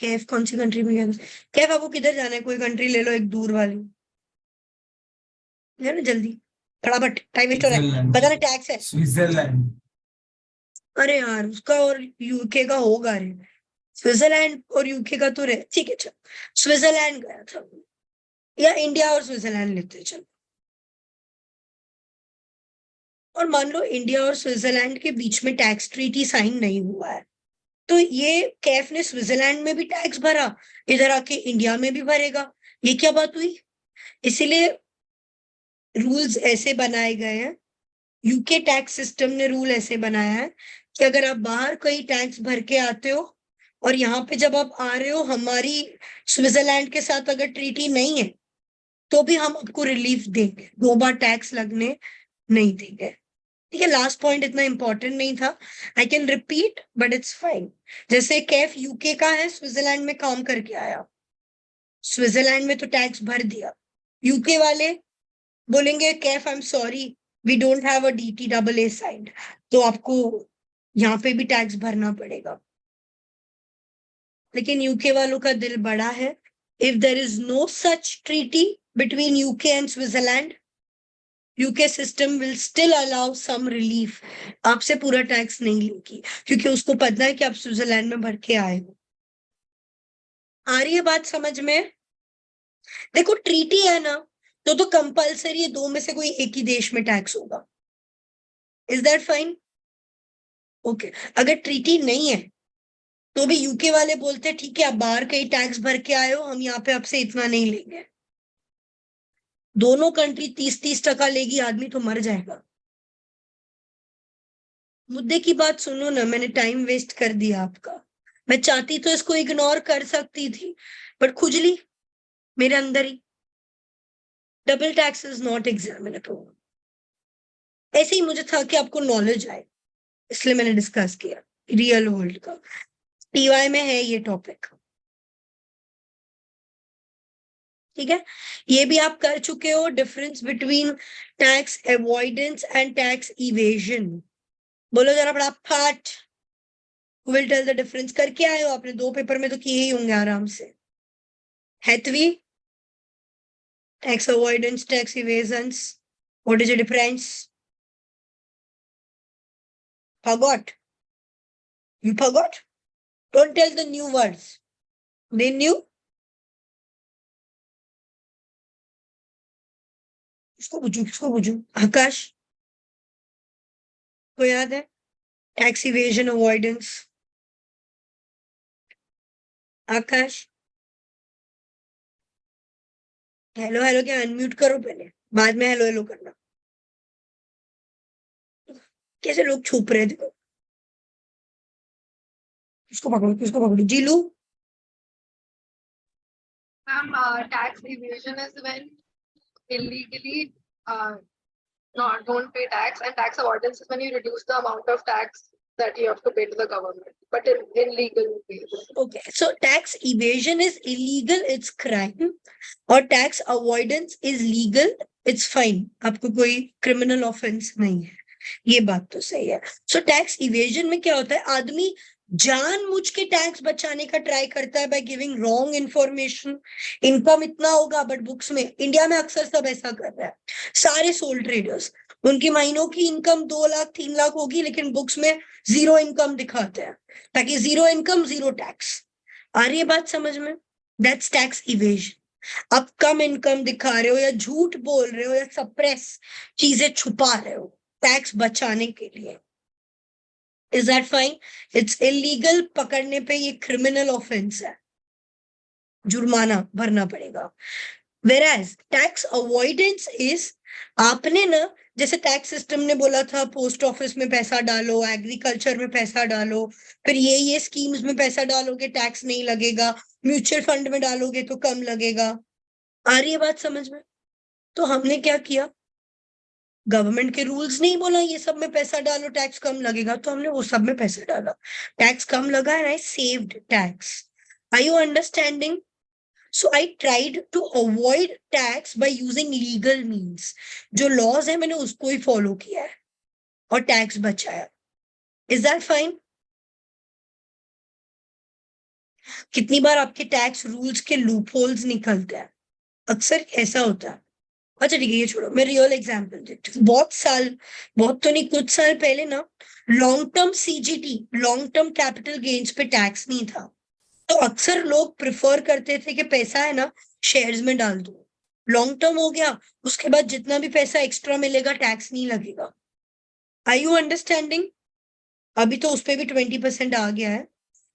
कैफ कौन सी कंट्री में गया था? कैफ आपको किधर जाना है? कोई कंट्री ले लो एक दूर वाली, है ना, जल्दी फटाफट, टाइम वेस्ट हो रहा है, बताना टैक्स है। स्विट्जरलैंड। अरे यार उसका और यूके का होगा रे, स्विट्जरलैंड और यूके का तो रहे, ठीक है चल, स्विट्जरलैंड गया था, या इंडिया और स्विट्जरलैंड लेते चल। और मान लो इंडिया और स्विट्जरलैंड के बीच में टैक्स ट्रीटी साइन नहीं हुआ है, तो ये कैफ ने स्विट्जरलैंड में भी टैक्स भरा, इधर आके इंडिया में भी भरेगा, ये क्या बात हुई? इसीलिए रूल्स ऐसे बनाए गए हैं, यूके टैक्स सिस्टम ने रूल ऐसे बनाया है कि अगर आप बाहर कहीं टैक्स भर के आते हो और यहाँ पे जब आप आ रहे हो हमारी स्विट्जरलैंड के साथ अगर ट्रीटी नहीं है तो भी हम आपको रिलीफ देंगे, 2 बार टैक्स लगने नहीं देंगे। ठीक है, लास्ट पॉइंट इतना इंपॉर्टेंट नहीं था, I can repeat but it's fine. जैसे कैफ यूके का है, स्विट्जरलैंड में काम करके आया, स्विट्जरलैंड में तो टैक्स भर दिया, यूके वाले बोलेंगे Kaif I am sorry we don't have a DTAA side, तो आपको यहाँ पे भी टैक्स भरना पड़ेगा। लेकिन यूके वालों का दिल बड़ा है, if there is no such treaty between UK and Switzerland, UK system will still allow some relief, आपसे पूरा टैक्स नहीं लेगी क्योंकि उसको पता है कि आप स्विट्जरलैंड में भर के आए हो। आ रही है बात समझ में? देखो ट्रीटी है ना, तो कंपलसरी है, दो में से कोई एक ही देश में टैक्स होगा। Is that fine? ओके। अगर ट्रीटी नहीं है तो भी यूके वाले बोलते हैं ठीक है, आप बाहर कहीं टैक्स भर के आए हो, हम यहाँ पे आपसे इतना नहीं लेंगे। दोनों कंट्री 30-30% लेगी, आदमी तो मर जाएगा। मुद्दे की बात सुनो ना, मैंने टाइम वेस्ट कर दिया आपका। मैं चाहती तो इसको इग्नोर कर सकती थी, बट खुजली मेरे अंदर ही। Double tax is not examinable. ऐसे ही मुझे था कि आपको नॉलेज आए, इसलिए मैंने डिस्कस किया रियल वर्ल्ड का। टीवाई में है ये टॉपिक, ठीक है। ये भी आप कर चुके हो, difference between tax avoidance and tax evasion. बोलो जरा फटाफट, विल टेल द डिफरेंस। करके आए हो आपने, 2 पेपर में तो किए ही होंगे आराम से। हैथवी, tax avoidance, tax evasions, what is the difference? Forgot? You forgot? Don't tell the new words. They knew? किसको पूछूं? आकाश को याद है? Tax evasion avoidance. Akash hello hello क्या, अनम्यूट करो पहले, बाद में हेलो हेलो करना। कैसे लोग छुप रहे, देखो। किसको पकड़ो जीलू। Ma'am, tax evasion is when illegally don't pay tax, and tax avoidance is when you reduce the amount of tax that you have to pay to the government, but in legal ways. Okay, so tax evasion is illegal, it's crime, और tax avoidance is legal, it's fine, आपको कोई criminal offense नहीं है। ये बात तो सही है। So tax evasion में क्या होता है, आदमी जानबूझ के टैक्स बचाने का ट्राई करता है by giving wrong information. Income इतना होगा, बट बुक्स में, इंडिया में अक्सर सब ऐसा कर रहा है, सारे सोल ट्रेडर्स, उनकी महीनों की इनकम 2 लाख 3 लाख होगी, लेकिन बुक्स में 0 इनकम दिखाते हैं, ताकि 0 इनकम 0 टैक्स। आ रही है बात समझ में? That's tax evasion. आप कम इनकम दिखा रहे हो, या झूठ बोल रहे हो, या सप्रेस चीजें छुपा रहे हो टैक्स बचाने के लिए। Is that fine? It's illegal, पकड़ने पे ये क्रिमिनल ऑफेंस है, जुर्माना भरना पड़ेगा। Whereas टैक्स अवॉइडेंस इज, आपने ना, जैसे टैक्स सिस्टम ने बोला था पोस्ट ऑफिस में पैसा डालो, एग्रीकल्चर में पैसा डालो, फिर ये स्कीम्स में पैसा डालोगे टैक्स नहीं लगेगा, म्यूचुअल फंड में डालोगे तो कम लगेगा। आ रही है बात समझ में? तो हमने क्या किया, गवर्नमेंट के रूल्स नहीं बोला ये सब में पैसा डालो टैक्स कम लगेगा, तो हमने वो सब में पैसा डाला, टैक्स कम लगा, and I saved tax. Are you understanding? So I tried to avoid tax by using legal means. जो laws है मैंने उसको ही follow किया है और टैक्स बचाया। Is that fine? कितनी बार आपके टैक्स रूल्स के लूप होल्स निकलते हैं, अक्सर ऐसा होता है। अच्छा ठीक है, ये छोड़ो, मैं रियल एग्जांपल देती हूँ। बहुत तो नहीं, कुछ साल पहले ना, long term CGT, long term capital gains पे टैक्स नहीं था, तो अक्सर लोग प्रिफर करते थे कि पैसा है ना शेयर्स में डाल दो, लॉन्ग टर्म हो गया, उसके बाद जितना भी पैसा एक्स्ट्रा मिलेगा टैक्स नहीं लगेगा। Are you understanding? अभी तो उस पर भी 20% आ गया है।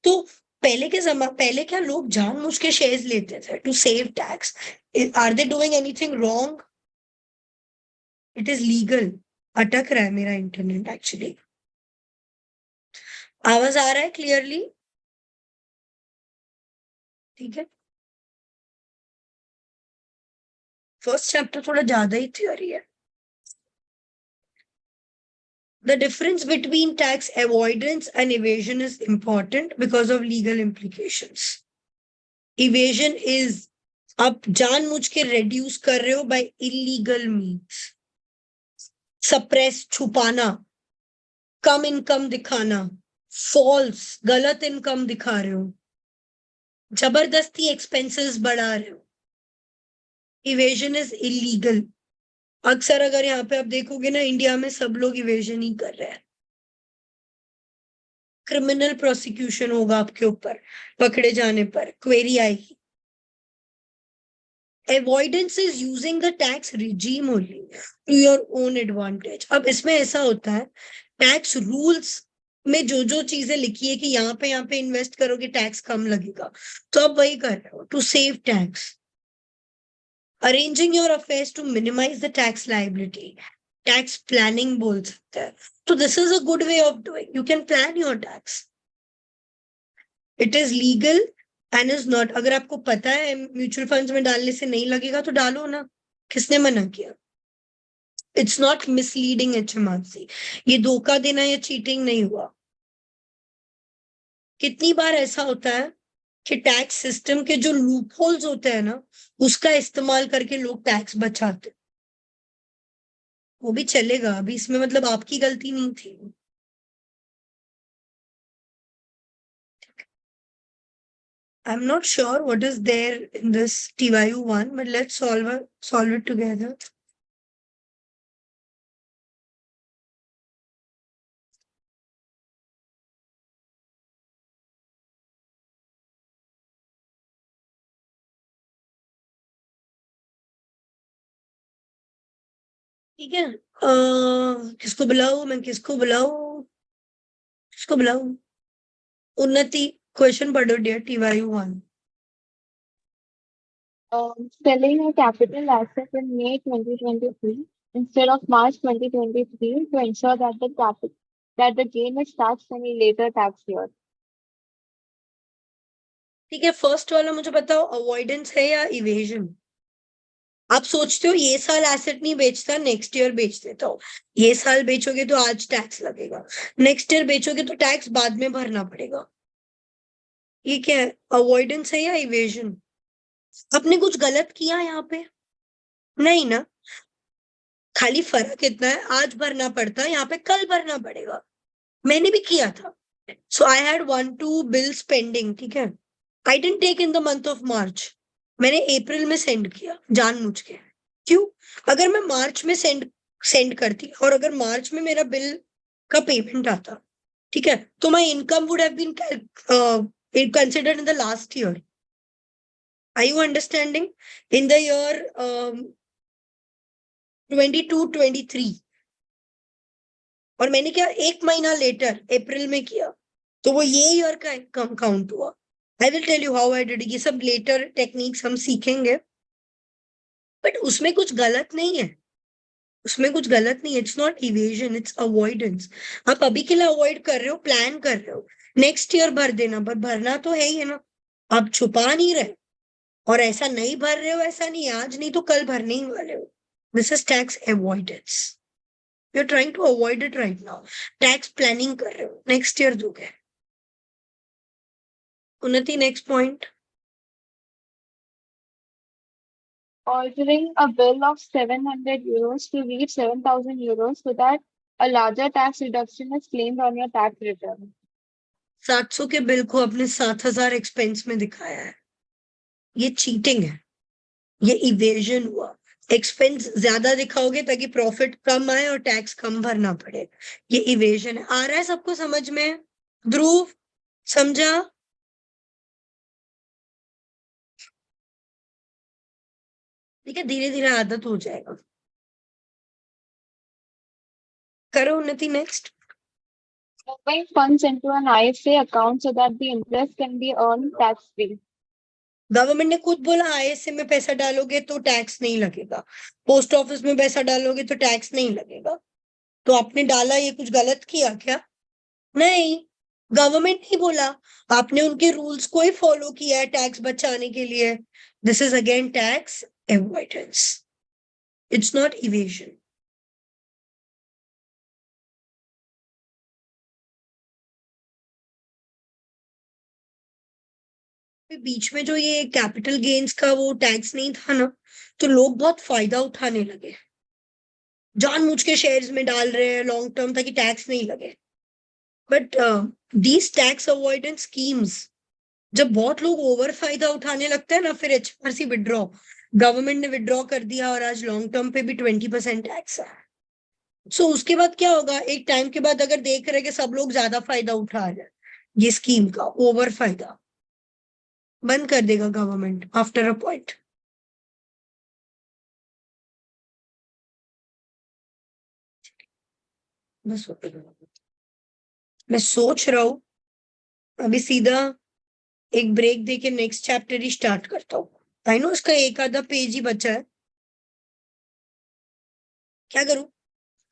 तो पहले क्या लोग जानबूझ के शेयर्स लेते थे to save tax. Are they doing anything wrong? It is legal. अटक रहा है मेरा इंटरनेट एक्चुअली। आवाज आ रहा है क्लियरली? ठीक है, फर्स्ट चैप्टर थोड़ा ज्यादा ही थ्योरी है। The difference between tax avoidance and evasion is important because of legal implications. Evasion is आप जानबूझ के reduce कर रहे हो by illegal means. Suppress, छुपाना, कम इनकम दिखाना, false, गलत इनकम दिखा रहे हो, जबरदस्ती एक्सपेंसेस बढ़ा रहे हो। Evasion is illegal. अक्सर अगर यहाँ पे आप देखोगे ना, इंडिया में सब लोग इवेजन ही कर रहे हैं। क्रिमिनल प्रोसिक्यूशन होगा आपके ऊपर, पकड़े जाने पर क्वेरी आएगी। Avoidance is using the tax regime only to your own advantage. अब इसमें ऐसा होता है, टैक्स रूल्स में जो जो चीजें लिखी है कि यहाँ पे इन्वेस्ट करोगे टैक्स कम लगेगा, तो आप वही कर रहे हो to save tax. Arranging your affairs to minimise the tax liability, tax planning बोल सकते हैं। तो this is a good way of doing, you can plan your tax, it is legal and is not. अगर आपको पता है म्यूचुअल फंड्स में डालने से नहीं लगेगा तो डालो ना, किसने मना किया? इट्स नॉट मिसलीडिंग HMRC, ये धोखा देना या चीटिंग नहीं हुआ। कितनी बार ऐसा होता है कि टैक्स सिस्टम के जो लूप होल्स होते हैं ना, उसका इस्तेमाल करके लोग टैक्स बचाते, वो भी चलेगा। अभी इसमें मतलब आपकी गलती नहीं थी। I'm not sure what is there in this TYU1, but let's solve it together. ठीक है, किसको बुलाऊं मैं, किसको बुलाऊं? उन्नति, क्वेश्चन पढ़ो dear, TYU1। Selling a capital asset in May 2023 instead of March 2023 to ensure that the gain is taxed in a later tax year. ठीक है, फर्स्ट वाला मुझे बताओ, अवॉइडेंस है या इवेजन? आप सोचते हो ये साल एसेट नहीं बेचता, नेक्स्ट ईयर बेच देता हूँ। ये साल बेचोगे तो आज टैक्स लगेगा, नेक्स्ट ईयर बेचोगे तो टैक्स बाद में भरना पड़ेगा। ये क्या है, अवॉइडेंस है या इवेजन? आपने कुछ गलत किया यहाँ पे? नहीं ना, खाली फर्क इतना है, आज भरना पड़ता है, यहाँ पे कल भरना पड़ेगा। मैंने भी किया था। So I had 1-2 bills pending, ठीक है, I didn't take in the month of March, मैंने अप्रैल में सेंड किया जानबूझ के। क्यों? अगर मैं मार्च में सेंड करती और अगर मार्च में मेरा बिल का पेमेंट आता, ठीक है, तो my income would have been considered in the last year. Are you understanding? In the year 22-23, और मैंने क्या एक महीना लेटर अप्रैल में किया, तो वो ये ईयर का इनकम काउंट हुआ। I will tell you how I did, ये सब लेटर टेक्निक्स हम सीखेंगे, बट उसमें कुछ गलत नहीं है, उसमें कुछ गलत नहीं है। It's not evasion, it's avoidance. आप अभी के लिए अवॉइड कर रहे हो, प्लान कर रहे हो, नेक्स्ट ईयर भर देना, पर भरना तो है ही है ना, आप छुपा नहीं रहे। और ऐसा नहीं भर रहे हो, ऐसा नहीं आज नहीं तो कल भरने ही वाले हो। This is tax avoidance, you are trying to avoid it right now. Tax planning कर रहे हो, नेक्स्ट ईयर दोगे। Unnati, next point. Ordering a bill of 700 euros to reach 7,000 euros so that a larger tax reduction is claimed on your tax return. 700 के बिल को अपने 7,000 एक्सपेंस में दिखाया है, ये चीटिंग है, ये इवेजन हुआ। एक्सपेंस ज्यादा दिखाओगे ताकि प्रॉफिट कम आए और टैक्स कम भरना पड़े, ये इवेजन है। आ रहा है सबको समझ में? ध्रुव, समझा? ठीक है, धीरे धीरे आदत हो जाएगा। करो उन्नति, next. Moving funds into an ISA account so that the interest can be earned tax free. Government ने खुद बोला ISA में पैसा डालोगे तो टैक्स नहीं लगेगा, पोस्ट ऑफिस में पैसा डालोगे तो टैक्स नहीं लगेगा। तो आपने डाला, ये कुछ गलत किया क्या? नहीं, गवर्नमेंट नहीं बोला, आपने उनके रूल्स को ही फॉलो किया है टैक्स बचाने के लिए। This is again tax avoidance, it's not evasion. बीच में जो ये कैपिटल गेन्स का वो टैक्स नहीं था ना, तो लोग बहुत फायदा उठाने लगे, जानबूझ के शेयर्स में डाल रहे हैं लॉन्ग टर्म ताकि टैक्स नहीं लगे। But these tax avoidance schemes, जब बहुत लोग ओवर फायदा उठाने लगते हैं ना, फिर HMRC विड्रॉ गवर्नमेंट ने विड्रॉ कर दिया और आज लॉन्ग टर्म पे भी 20% टैक्स है। सो उसके बाद क्या होगा, एक टाइम के बाद अगर देख रहे कि सब लोग ज्यादा फायदा उठा रहे हैं ये स्कीम का, ओवर फायदा, बंद कर देगा गवर्नमेंट आफ्टर अ पॉइंट। बस मैं सोच रहा हूँ अभी सीधा एक ब्रेक देके नेक्स्ट चैप्टर ही स्टार्ट करता हूँ। आई नो इसका एक आधा पेज ही बचा है, क्या करूं?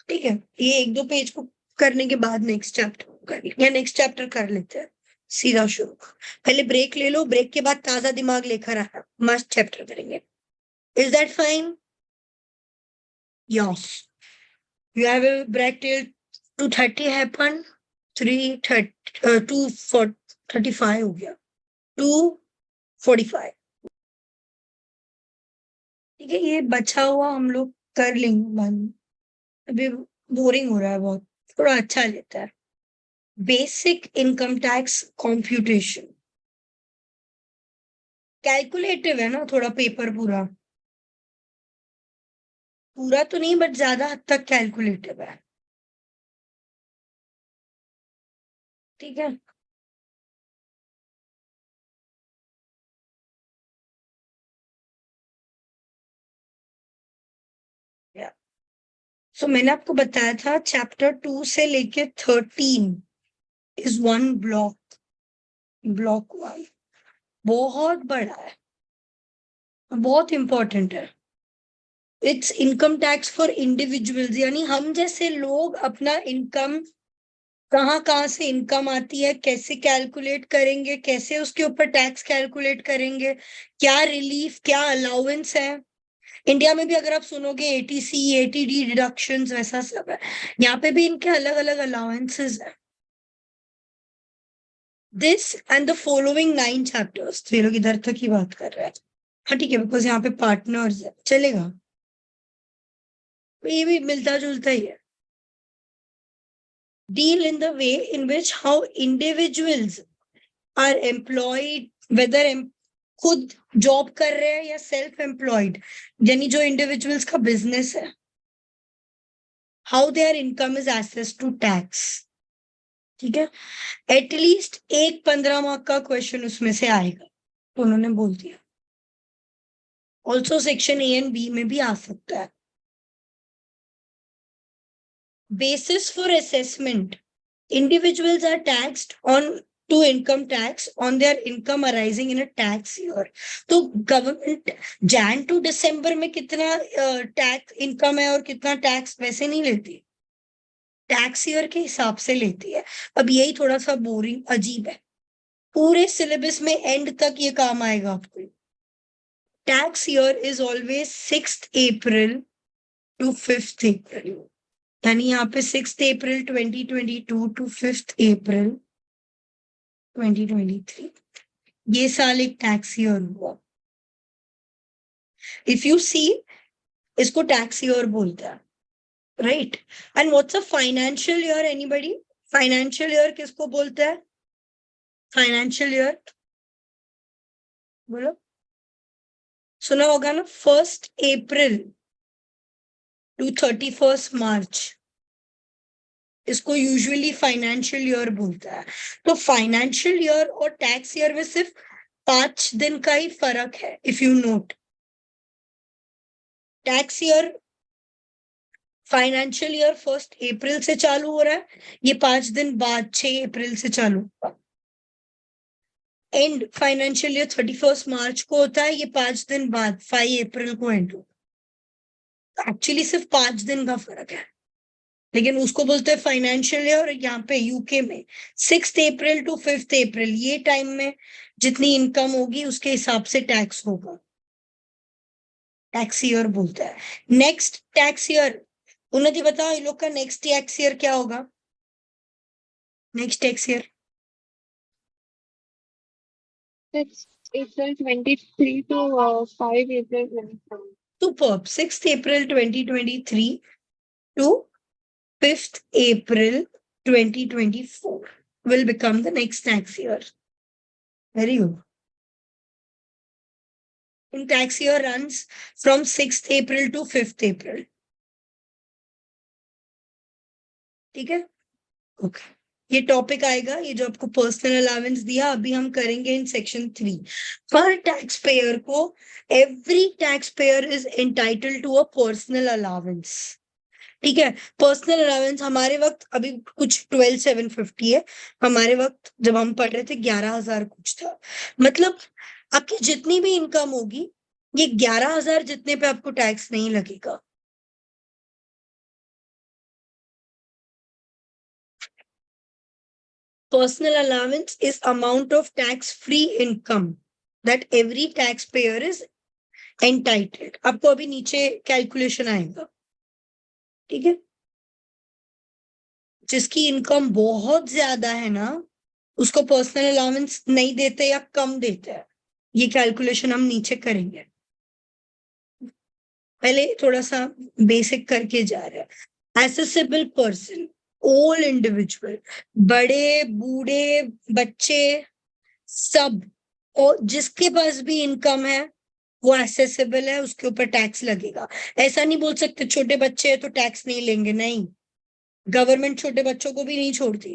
ठीक है, ये एक दो पेज को करने के बाद नेक्स्ट चैप्टर कर, या नेक्स्ट चैप्टर कर लेते हैं सीधा शुरू। पहले ब्रेक ले लो, ब्रेक के बाद ताजा दिमाग लेकर आना, मस्त चैप्टर करेंगे। Is that fine? Yes, you have a break till 2:30 happen, 3:30 2:35 हो गया, 2:45। ठीक है, ये बचा हुआ हम लोग कर लेंगे बाद में। अभी बोरिंग हो रहा है बहुत, थोड़ा अच्छा लेता है। Basic income tax computation, calculative है ना थोड़ा पेपर, पूरा पूरा तो नहीं बट ज्यादा हद तक कैलकुलेटिव है। ठीक है, सो मैंने आपको बताया था चैप्टर 2 से लेके 13 इज वन ब्लॉक, ब्लॉक 1 बहुत बड़ा है, बहुत इंपॉर्टेंट है। It's income tax for individuals, यानी हम जैसे लोग अपना इनकम, कहाँ से इनकम आती है, कैसे कैलकुलेट करेंगे, कैसे उसके ऊपर टैक्स कैलकुलेट करेंगे, क्या रिलीफ, क्या अलाउंस है। इंडिया में भी अगर आप सुनोगे एटीसी, एटीडी डिडक्शंस, वैसा सब है। यहाँ पे भी इनके अलग अलग अलाउंसेस है। This and the following 9 chapters, तो ये लोग इधर तक ही बात कर रहे हैं। हाँ ठीक है, बिकॉज यहाँ पे पार्टनर्स है, चलेगा, ये भी मिलता जुलता ही है। Deal in the way in which how individuals are employed, whether खुद जॉब कर रहे हैं या सेल्फ एम्प्लॉयड, यानी जो इंडिविजुअल्स का बिजनेस है, how their income is assessed to tax. ठीक है, एटलीस्ट एक 15 मार्क का क्वेश्चन उसमें से आएगा, तो उन्होंने बोल दिया। Also section A and B में भी आ सकता है। Basis for assessment, individuals are taxed on to income tax on their income arising in a tax year. तो गवर्नमेंट जैन टू दिसंबर में कितना टैक्स इनकम है और कितना टैक्स वैसे नहीं लेती, टैक्स ईयर के हिसाब से लेती है। अब यही थोड़ा सा बोरिंग अजीब है, पूरे सिलेबस में एंड तक ये काम आएगा आपको। Tax year is always 6th April to 5th April, यानी यहाँ पे 6th April 2022 to 5th April 2023, ये साल एक टैक्स ईयर हुआ। इफ यू सी, इसको टैक्स ईयर बोलता है, right? And what's a financial year, anybody? Financial year किसको बोलता है? फाइनेंशियल ईयर बोलो, सुना होगा ना, 1st April to 31st March, इसको यूजुअली फाइनेंशियल ईयर बोलता है। तो फाइनेंशियल ईयर और टैक्स ईयर में सिर्फ 5 दिन का ही फर्क है। If you note, tax year financial year 1st April से चालू हो रहा है, ये 5 दिन बाद 6 April से चालू होगा। And financial year 31st March को होता है, ये 5 दिन बाद 5 April को एंड होगा। एक्चुअली सिर्फ 5 दिन का फर्क है, लेकिन उसको बोलते हैं फाइनेंशियल ईयर। और यहाँ पे यूके में 6th April to 5th April, ये टाइम में जितनी इनकम होगी उसके हिसाब से टैक्स होगा, टैक्स ईयर बोलता है। नेक्स्ट टैक्स ईयर, उन्नति बताओ, ये लोग का नेक्स्ट टैक्स ईयर क्या होगा? Next tax year 6 April 23 to 5 April 24. Superb. 6th April 2023 to 5th April 2024 will become the next tax year. Very good. in tax year runs from 6th April to 5th April. ठीक है? ओके, ये टॉपिक आएगा, ये जो आपको पर्सनल अलाउंस दिया अभी हम करेंगे इन सेक्शन 3. पर टैक्स पेयर को, every tax payer is entitled to a personal allowance. ठीक है, पर्सनल अलाउंस हमारे वक्त अभी कुछ 12,750 है, हमारे वक्त जब हम पढ़ रहे थे 11,000 कुछ था. मतलब आपकी जितनी भी इनकम होगी, ये 11,000 जितने पे आपको टैक्स नहीं लगेगा. Personal allowance is amount of tax-free income that every taxpayer is entitled. आपको अभी नीचे कैलकुलेशन आएगा. ठीक है, जिसकी इनकम बहुत ज्यादा है ना, उसको पर्सनल अलाउंस नहीं देते या कम देते हैं. ये कैलकुलेशन हम नीचे करेंगे. पहले थोड़ा सा बेसिक करके जा रहे हैं. एसेसिबल पर्सन, ऑल इंडिविजुअल, बड़े बूढ़े बच्चे सब, और जिसके पास भी इनकम है वो एसेसिबल है, उसके ऊपर टैक्स लगेगा. ऐसा नहीं बोल सकते छोटे बच्चे हैं तो टैक्स नहीं लेंगे. नहीं, गवर्नमेंट छोटे बच्चों को भी नहीं छोड़ती.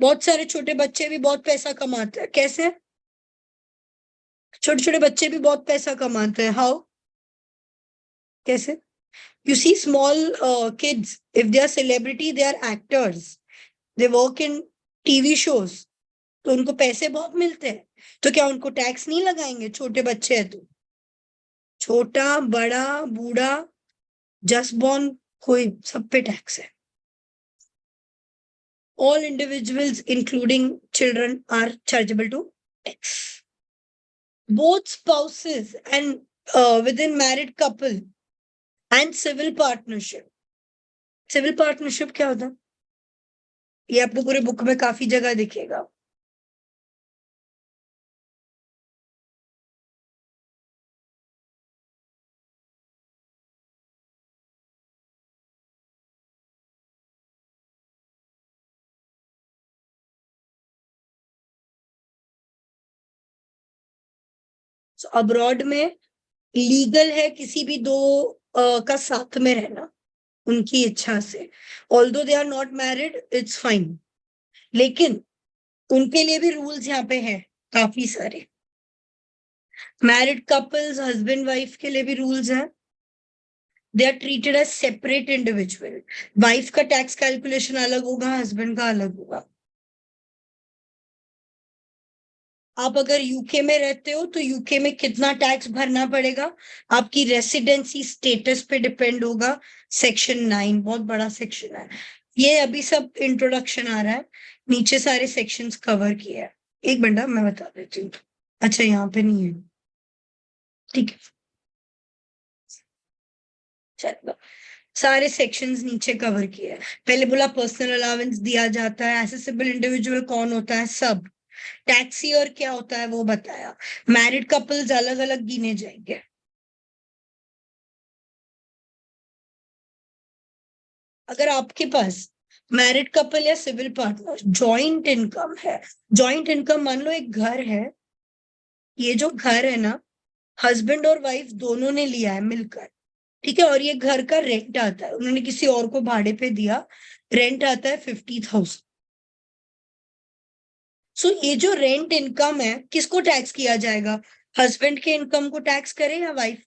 बहुत सारे छोटे बच्चे भी बहुत पैसा कमाते हैं. कैसे? छोटे छोटे बच्चे भी बहुत पैसा कमाते हैं. हाउ? कैसे? You see small kids, if they are celebrity, they are actors. They work in TV shows. तो उनको पैसे बहुत मिलते हैं. तो क्या उनको टैक्स नहीं लगाएंगे? छोटे बच्चे हैं तो. छोटा, बड़ा, बूढ़ा, जस्ट बॉर्न, कोई सब पे टैक्स है. All individuals, including children, are chargeable to tax. Both spouses and within married couple and civil partnership. Civil partnership क्या होता है? ये आपको पूरे बुक में काफी जगह दिखेगा. So अब्रॉड में लीगल है किसी भी दो का साथ में रहना उनकी इच्छा से. Although they are not married, it's fine. लेकिन उनके लिए भी रूल्स यहाँ पे है काफी सारे. मैरिड कपल्स, हस्बैंड वाइफ के लिए भी रूल्स हैं. They are treated as separate individual. Wife का टैक्स कैलकुलेशन अलग होगा, हस्बैंड का अलग होगा. आप अगर यूके में रहते हो तो यूके में कितना टैक्स भरना पड़ेगा आपकी रेसिडेंसी स्टेटस पे डिपेंड होगा. सेक्शन 9 बहुत बड़ा सेक्शन है. ये अभी सब इंट्रोडक्शन आ रहा है, नीचे सारे सेक्शंस कवर किए हैं. एक मिनट मैं बता देती हूँ. अच्छा, यहाँ पे नहीं है. ठीक है, चलो सारे सेक्शंस नीचे कवर किए हैं. पहले बोला पर्सनल अलाउंस दिया जाता है. एसेसिबल इंडिविजुअल कौन होता है? सब. टैक्स ईयर क्या होता है वो बताया. मैरिड कपल्स अलग अलग गिने जाएंगे. अगर आपके पास मैरिड कपल या सिविल पार्टनर जॉइंट इनकम है, जॉइंट इनकम मान लो एक घर है, ये जो घर है ना हस्बैंड और वाइफ दोनों ने लिया है मिलकर. ठीक है, और ये घर का रेंट आता है, उन्होंने किसी और को भाड़े पे दिया, रेंट आता है 50,000. सो ये जो रेंट इनकम है किसको टैक्स किया जाएगा? हस्बैंड के इनकम को टैक्स करे या वाइफ?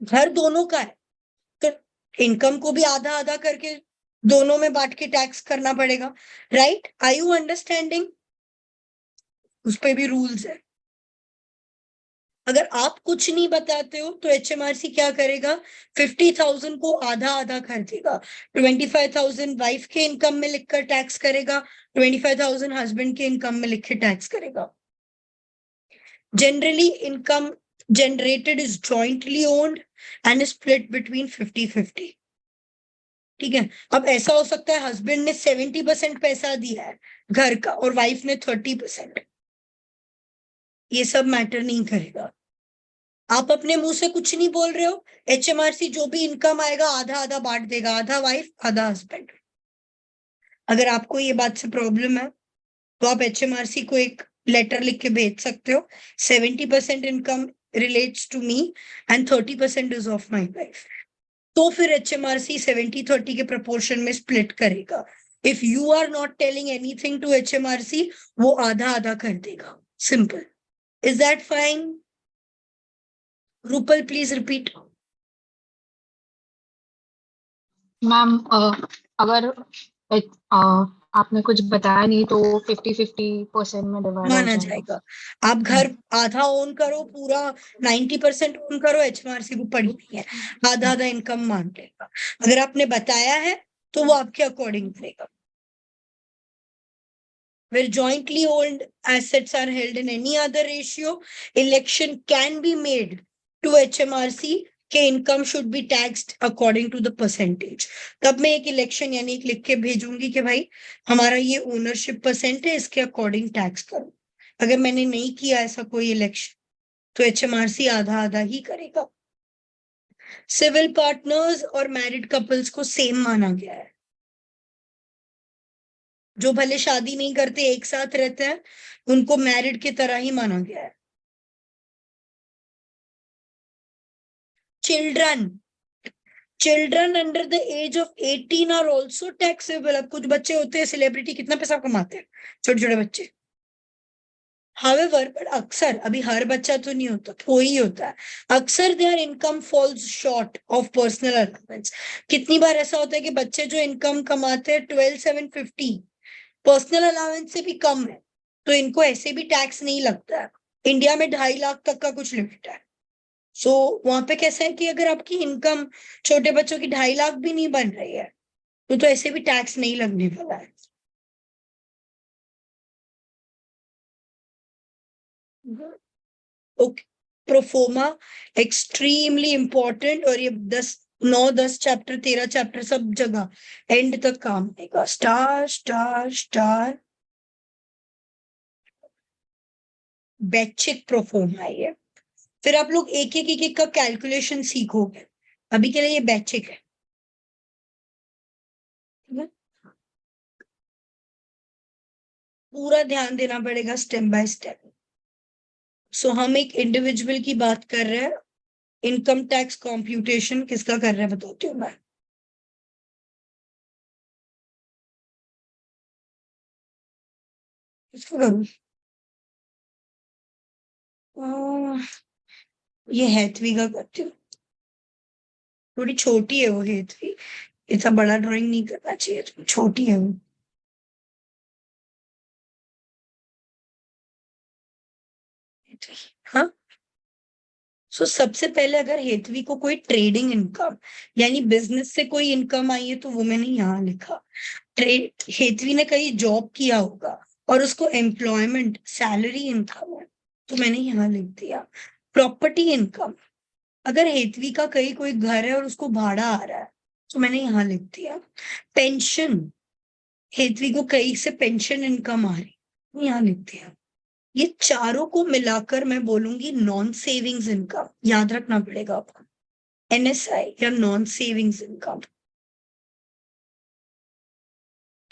घर दोनों का है तो इनकम को भी आधा आधा करके दोनों में बांट के टैक्स करना पड़ेगा. राइट? Are you understanding? उस पे भी रूल्स है. अगर आप कुछ नहीं बताते हो तो एचएमआरसी क्या करेगा? 50,000 को आधा आधा कर देगा. 25,000 वाइफ के इनकम में लिखकर टैक्स करेगा, 25,000 हस्बैंड के इनकम में लिख के टैक्स करेगा. Generally income generated is jointly owned and is split between 50-50. ठीक है, अब ऐसा हो सकता है हस्बैंड ने 70% पैसा दिया है घर का और वाइफ ने 30%. ये सब मैटर नहीं करेगा. आप अपने मुंह से कुछ नहीं बोल रहे हो, एचएमआरसी जो भी इनकम आएगा आधा आधा बांट देगा, आधा वाइफ आधा हस्बैंड. अगर आपको ये बात से प्रॉब्लम है तो आप एचएमआरसी को एक लेटर लिख के भेज सकते हो 70% income relates to me and 30% is of my wife. तो फिर HMRC 70-30 के प्रपोर्शन में स्प्लिट करेगा। If you are not telling anything to HMRC, वो आधा आधा कर देगा। Simple. Is that fine? Rupal please repeat. Ma'am अगर आपने कुछ बताया नहीं तो 50-50% में डिवाइड हो माना जाएगा। जाएगा। आप घर आधा ओन करो, पूरा 90% ओन करो, HMRC को पड़ी नहीं है, आधा आधा इनकम मान लेगा। अगर आपने बताया है तो वो आपके अकॉर्डिंग करेगा। Where jointly owned assets are held in any other ratio, election can be made to HMRC के income should be taxed according to the percentage. तब मैं एक इलेक्शन यानी एक लिख के भेजूंगी कि भाई हमारा ये ओनरशिप परसेंट है, इसके अकॉर्डिंग टैक्स करो। अगर मैंने नहीं किया ऐसा कोई इलेक्शन तो HMRC आधा आधा ही करेगा। सिविल पार्टनर्स और मैरिड कपल्स को सेम माना गया है। जो भले शादी नहीं करते, एक साथ रहते हैं, उनको मैरिड की तरह ही माना गया है। Children under the age of 18 are also taxable. अब कुछ बच्चे होते हैं सेलिब्रिटी, कितना पैसा कमाते हैं छोटे छोटे बच्चे। हाउएवर, बट अक्सर, अभी हर बच्चा तो नहीं होता, कोई होता है, अक्सर their income falls short of personal allowance. कितनी बार ऐसा होता है कि बच्चे जो इनकम कमाते हैं 12,750 पर्सनल अलाउंस से भी कम है, तो इनको ऐसे भी टैक्स नहीं लगता है। इंडिया में 2.5 लाख तक का कुछ लिमिट है। सो वहां पे कैसा है कि अगर आपकी इनकम छोटे बच्चों की 2.5 लाख भी नहीं बन रही है तो ऐसे भी टैक्स नहीं लगने वाला है। ओके, प्रोफोमा एक्सट्रीमली इंपॉर्टेंट, और ये 9-10 चैप्टर 13 चैप्टर सब जगह एंड तक काम आएगा। स्टार स्टार स्टार बैचिक प्रोफोमा है ये। फिर आप लोग एक एक का कैलकुलेशन सीखोगे। अभी के लिए ये बैचिक है। पूरा ध्यान देना पड़ेगा स्टेप बाय स्टेप। सो हम एक इंडिविजुअल की बात कर रहे हैं। इनकम टैक्स कॉम्प्यूटेशन किसका कर रहे हैं बताती हूँ मैं। किसका करूँ? ये हेथवी का करती हूँ। थोड़ी छोटी है वो हेथवी, इतना बड़ा ड्राइंग नहीं करना चाहिए, तो छोटी है वो। हाँ, सो सबसे पहले अगर हेतवी को कोई ट्रेडिंग इनकम यानी बिजनेस से कोई इनकम आई है तो वो मैंने यहाँ लिखा। हेतवी ने कहीं जॉब किया होगा और उसको एम्प्लॉयमेंट सैलरी इनकम है तो मैंने यहाँ लिख दिया। प्रॉपर्टी इनकम, अगर हेतवी का कहीं कोई घर है और उसको भाड़ा आ रहा है तो मैंने यहाँ लिख दिया। पेंशन, हेतवी को कहीं से पेंशन इनकम आ रही, यहाँ लिख दिया। ये चारों को मिलाकर मैं बोलूंगी नॉन सेविंग्स इनकम। याद रखना पड़ेगा आपको, NSI या नॉन सेविंग्स इनकम।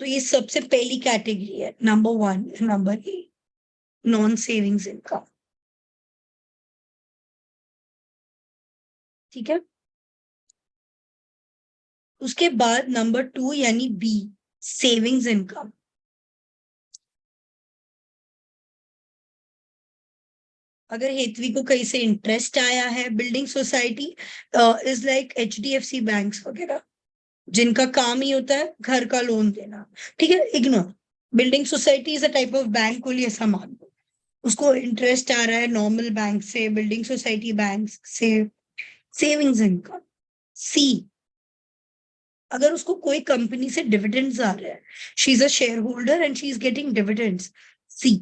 तो ये सबसे पहली कैटेगरी है, number 1, number 8, non savings income. ठीक है। उसके बाद नंबर 2 यानी B, सेविंग्स इनकम। अगर हेतवी को कहीं से इंटरेस्ट आया है, building society is like HDFC banks वगैरह, जिनका काम ही होता है घर का लोन देना। ठीक है, ignore. Building society is a type of bank, को ऐसा मान लो। उसको इंटरेस्ट आ रहा है नॉर्मल बैंक से, बिल्डिंग सोसाइटी बैंक से, सेविंग्स इनकम। C, अगर उसको कोई कंपनी से डिविडेंड्स आ रहा है, she is a share holder and she is getting dividends, C।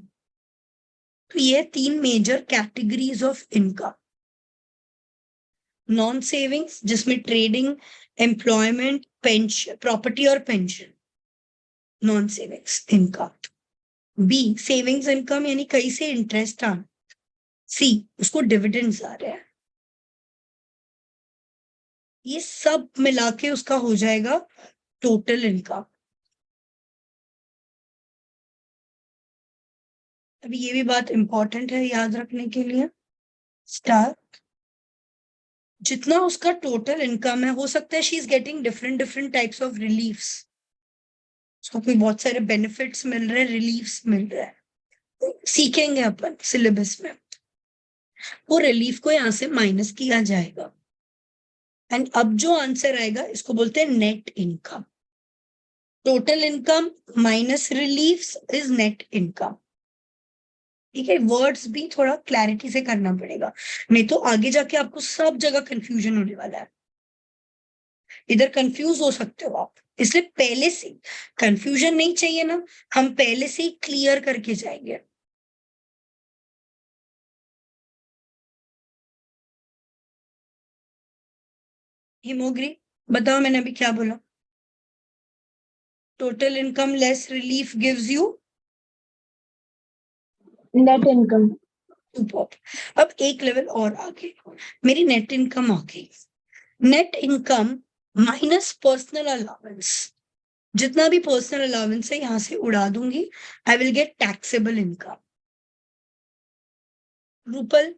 तो ये 3 major categories of income. Non savings जिसमें ट्रेडिंग, एम्प्लॉयमेंट, पेंशन, प्रॉपर्टी और pension, non savings income. B, savings income यानी कहीं से इंटरेस्ट आना। C, उसको डिविडेंड्स आ रहे हैं। ये सब मिला के उसका हो जाएगा टोटल इनकम। अभी ये भी बात इंपॉर्टेंट है याद रखने के लिए, स्टार जितना उसका टोटल इनकम है, हो सकता है she is getting different different types of reliefs, उसको कोई बहुत सारे बेनिफिट्स मिल रहे हैं, रिलीफ्स मिल रहे हैं, सीखेंगे अपन सिलेबस में, वो रिलीफ को यहां से माइनस किया जाएगा, एंड अब जो आंसर आएगा इसको बोलते हैं net income. Total income minus reliefs is net income. ठीक है, वर्ड्स भी थोड़ा क्लैरिटी से करना पड़ेगा, नहीं तो आगे जाके आपको सब जगह कंफ्यूजन होने वाला है, इधर कंफ्यूज हो सकते हो आप, इसलिए पहले से कंफ्यूजन नहीं चाहिए ना, हम पहले से ही क्लियर करके जाएंगे। हिमोग्री, बताओ मैंने अभी क्या बोला? Total income less relief gives you Net income. Super. अब एक लेवल और आगे, मेरी नेट इनकम आ गई, net income minus personal allowance, जितना भी पर्सनल अलाउंस है यहां से उड़ा दूंगी, I will get taxable income. Rupal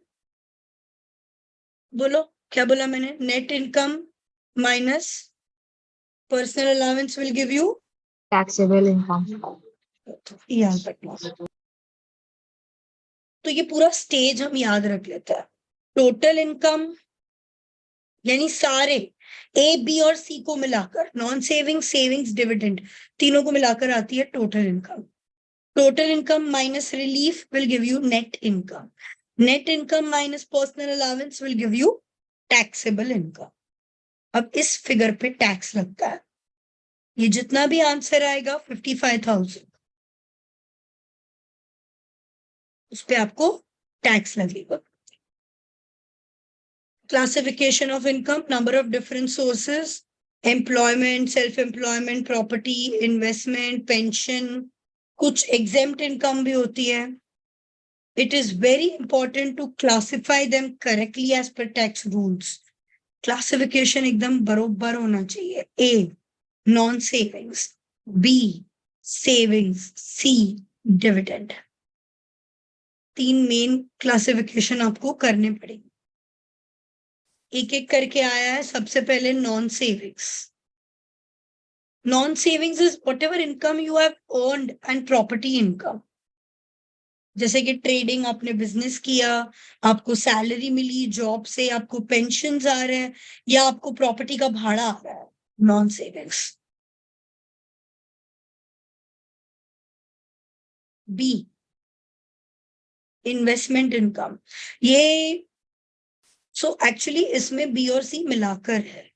बोलो क्या बोला मैंने? Net income minus personal allowance will give you Taxable income. याद रखना। तो ये पूरा स्टेज हम याद रख लेते हैं। टोटल इनकम यानी सारे ए बी और सी को मिलाकर, नॉन सेविंग्स, सेविंग्स, डिविडेंड, तीनों को मिलाकर आती है total income. Total income minus relief will give you net income. Net income minus personal allowance will give you taxable income. अब इस फिगर पे टैक्स लगता है, ये जितना भी आंसर आएगा 55,000, उस पे आपको टैक्स लगेगा। Classification of income, number of different sources, employment, self-employment, property, investment, pension, कुछ exempt income भी होती है. It is very important to classify them correctly as per tax rules. Classification एकदम बरोबर होना चाहिए. A, non-savings. B, savings. C, dividend. 3 main classification आपको करने पड़ेंगे. एक एक करके आया है. सबसे पहले non savings. Non savings is what ever income you have earned and property income. जैसे कि ट्रेडिंग, आपने बिजनेस किया, आपको सैलरी मिली जॉब से, आपको पेंशन आ रहे हैं, या आपको प्रॉपर्टी का भाड़ा आ रहा है, non savings. B, investment income. ये सो एक्चुअली इसमें बी और सी मिलाकर है.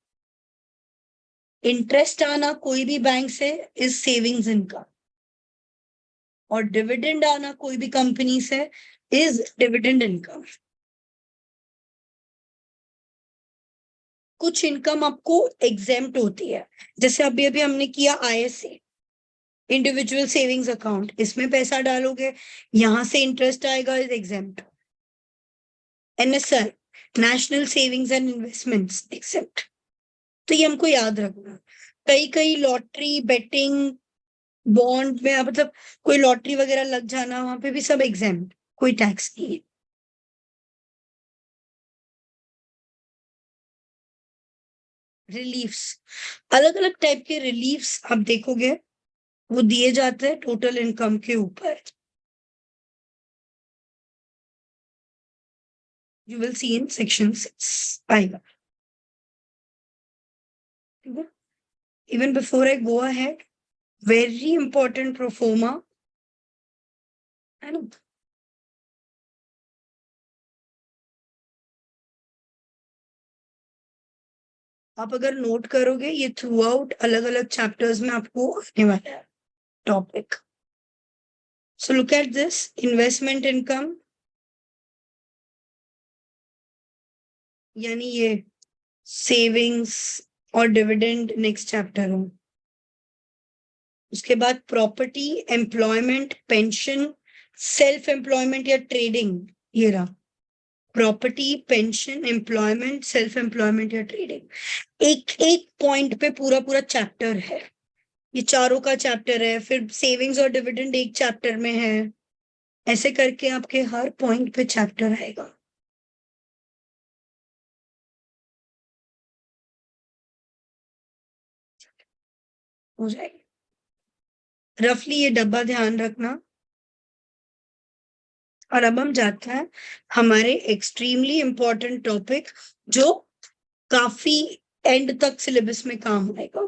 इंटरेस्ट आना कोई भी बैंक से इज सेविंग्स इनकम, और डिविडेंड आना कोई भी कंपनी से इज डिविडेंड इनकम. कुछ इनकम आपको एग्जेम्प्ट होती है, जैसे अभी अभी हमने किया आईएसए, इंडिविजुअल सेविंग्स अकाउंट, इसमें पैसा डालोगे, यहां से इंटरेस्ट आएगा, is exempt. NSR, national savings and investments, exempt. तो ये हमको याद रखना. कई कई लॉटरी, बेटिंग, बॉन्ड में मतलब कोई लॉटरी वगैरह लग जाना, वहां पे भी सब एग्जेम्प्ट, कोई टैक्स नहीं है. रिलीफ्स, अलग अलग टाइप के रिलीफ्स आप देखोगे वो दिए जाते हैं टोटल इनकम के ऊपर. You will see in section 6 आएगा. ठीक है. Even before I go ahead, very important proforma है ना. आप अगर नोट करोगे ये थ्रू आउट अलग अलग चैप्टर्स में आपको आने वाला है topic. So look at this, investment income यानी ये सेविंग्स और डिविडेंड नेक्स्ट चैप्टर है. उसके बाद property, employment, pension, self employment या ट्रेडिंग, ये रहा. Property, pension, employment, self employment या ट्रेडिंग, एक एक पॉइंट पे पूरा पूरा चैप्टर है. ये चारों का चैप्टर है. फिर सेविंग्स और डिविडेंड एक चैप्टर में है. ऐसे करके आपके हर पॉइंट पे चैप्टर आएगा। हो जाएगा रफली, ये डब्बा ध्यान रखना। और अब हम जाते हैं हमारे एक्सट्रीमली इंपॉर्टेंट टॉपिक जो काफी एंड तक सिलेबस में काम आएगा,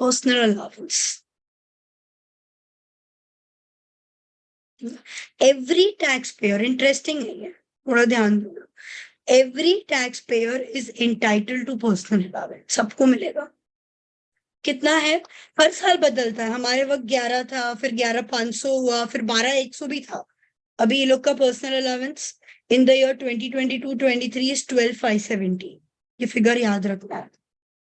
personal allowance. Every tax payer, interesting है ये, थोड़ा ध्यान दो। Every tax payer is entitled to personal allowance, सबको मिलेगा। कितना है? हर साल बदलता है। हमारे वक्त 11 था, फिर 11,500 हुआ, फिर 12,100 भी था। अभी ये लोग का personal allowance in the year 2022-23 is 12,570। ये फिगर याद रखना है।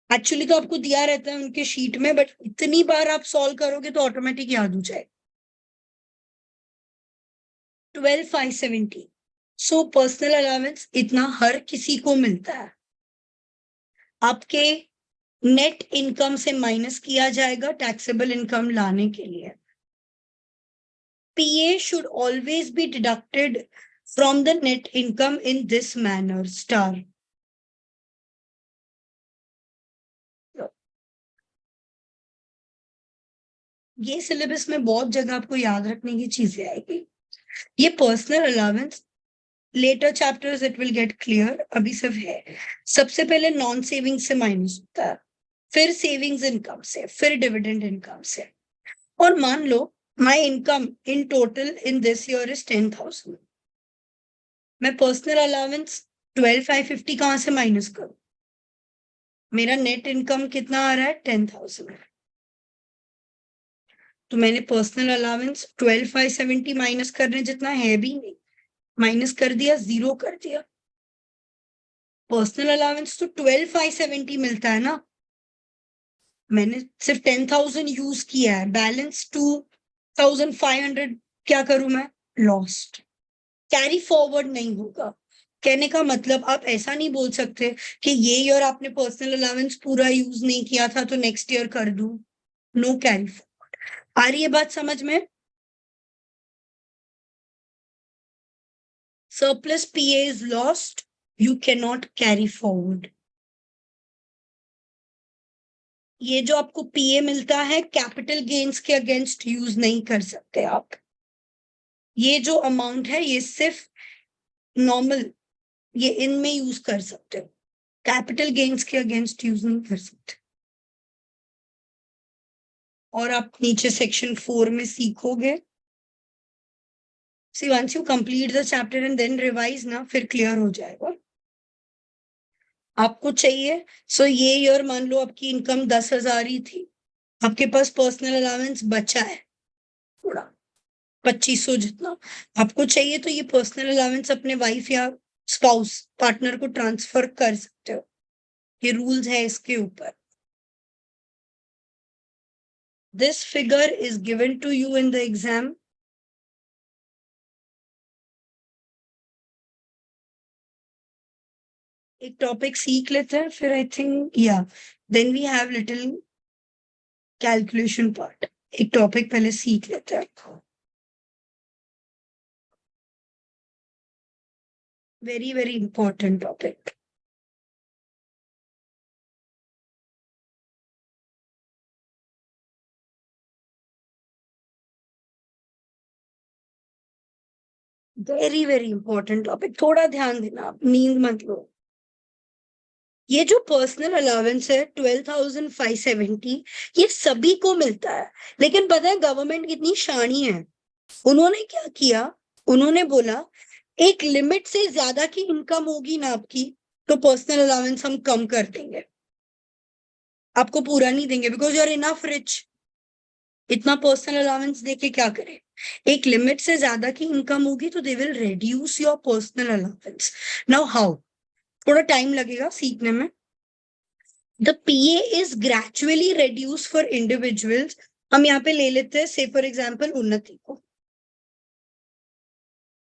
एक्चुअली तो आपको दिया रहता है उनके शीट में, बट इतनी बार आप सॉल्व करोगे तो ऑटोमेटिक याद हो जाए। 12,570। सो पर्सनल अलाउंस इतना हर किसी को मिलता है। आपके नेट इनकम से माइनस किया जाएगा टैक्सेबल इनकम लाने के लिए। PA should always be deducted from the net income in this manner, star. ये सिलेबस में बहुत जगह आपको याद रखने की चीजें आएगी। ये personal allowance later chapters it will get clear, अभी सिर्फ है। सबसे पहले नॉन सेविंग से माइनस होता है, फिर सेविंग्स इनकम से, फिर डिविडेंड इनकम से। और मान लो my income in total in this year is 10,000। मैं पर्सनल अलाउंस 12,550 कहां से माइनस करूं? मेरा नेट इनकम कितना आ रहा है? 10,000। तो मैंने पर्सनल अलाउंस 12,570 माइनस करने जितना है भी नहीं, माइनस कर दिया, 0 कर दिया। पर्सनल अलाउंस तो 12,570 मिलता है ना, मैंने सिर्फ 10,000 यूज किया है, बैलेंस 2,500 क्या करूं मैं? लॉस्ट। कैरी फॉरवर्ड नहीं होगा। कहने का मतलब आप ऐसा नहीं बोल सकते कि ये ईयर आपने पर्सनल अलाउंस पूरा यूज नहीं किया था तो नेक्स्ट ईयर कर दूं। No carry forward. आ रही है बात समझ में? surplus PA is lost, you cannot carry forward. ये जो आपको PA मिलता है कैपिटल गेन्स के अगेंस्ट यूज नहीं कर सकते आप। ये जो अमाउंट है ये सिर्फ नॉर्मल ये इनमें यूज कर सकते हो, कैपिटल गेन्स के अगेंस्ट यूज नहीं कर सकते। और आप नीचे सेक्शन 4 में सीखोगे। See, once you complete the chapter and then revise ना, फिर क्लियर हो जाएगा। आपको चाहिए सो ये ईयर मान लो आपकी इनकम 10,000 ही थी, आपके पास पर्सनल अलाउंस बचा है थोड़ा 2,500 जितना, आपको चाहिए तो ये पर्सनल अलाउंस अपने वाइफ या स्पाउस पार्टनर को ट्रांसफर कर सकते हो। ये रूल्स है इसके ऊपर। This figure is given to you in the exam. एक टॉपिक सीख लेते हैं फिर आई थिंक या then we have little calculation part. एक टॉपिक पहले सीख लेते हैं। Very very important topic. Very very important topic, थोड़ा ध्यान देना, आप नींद मत लो। ये जो पर्सनल अलाउंस है 12,570 ये सभी को मिलता है, लेकिन पता है गवर्नमेंट कितनी शानी है, उन्होंने क्या किया, उन्होंने बोला एक लिमिट से ज्यादा की इनकम होगी ना आपकी तो पर्सनल अलाउंस हम कम कर देंगे, आपको पूरा नहीं देंगे because you are enough rich. इतना पर्सनल अलाउंस देके क्या करें? एक लिमिट से ज्यादा की इनकम होगी तो they will reduce your personal allowance. Now how? थोड़ा टाइम लगेगा सीखने में। The PA is gradually reduced for individuals. हम यहाँ पे ले लेते हैं से फॉर एग्जाम्पल उन्नति को,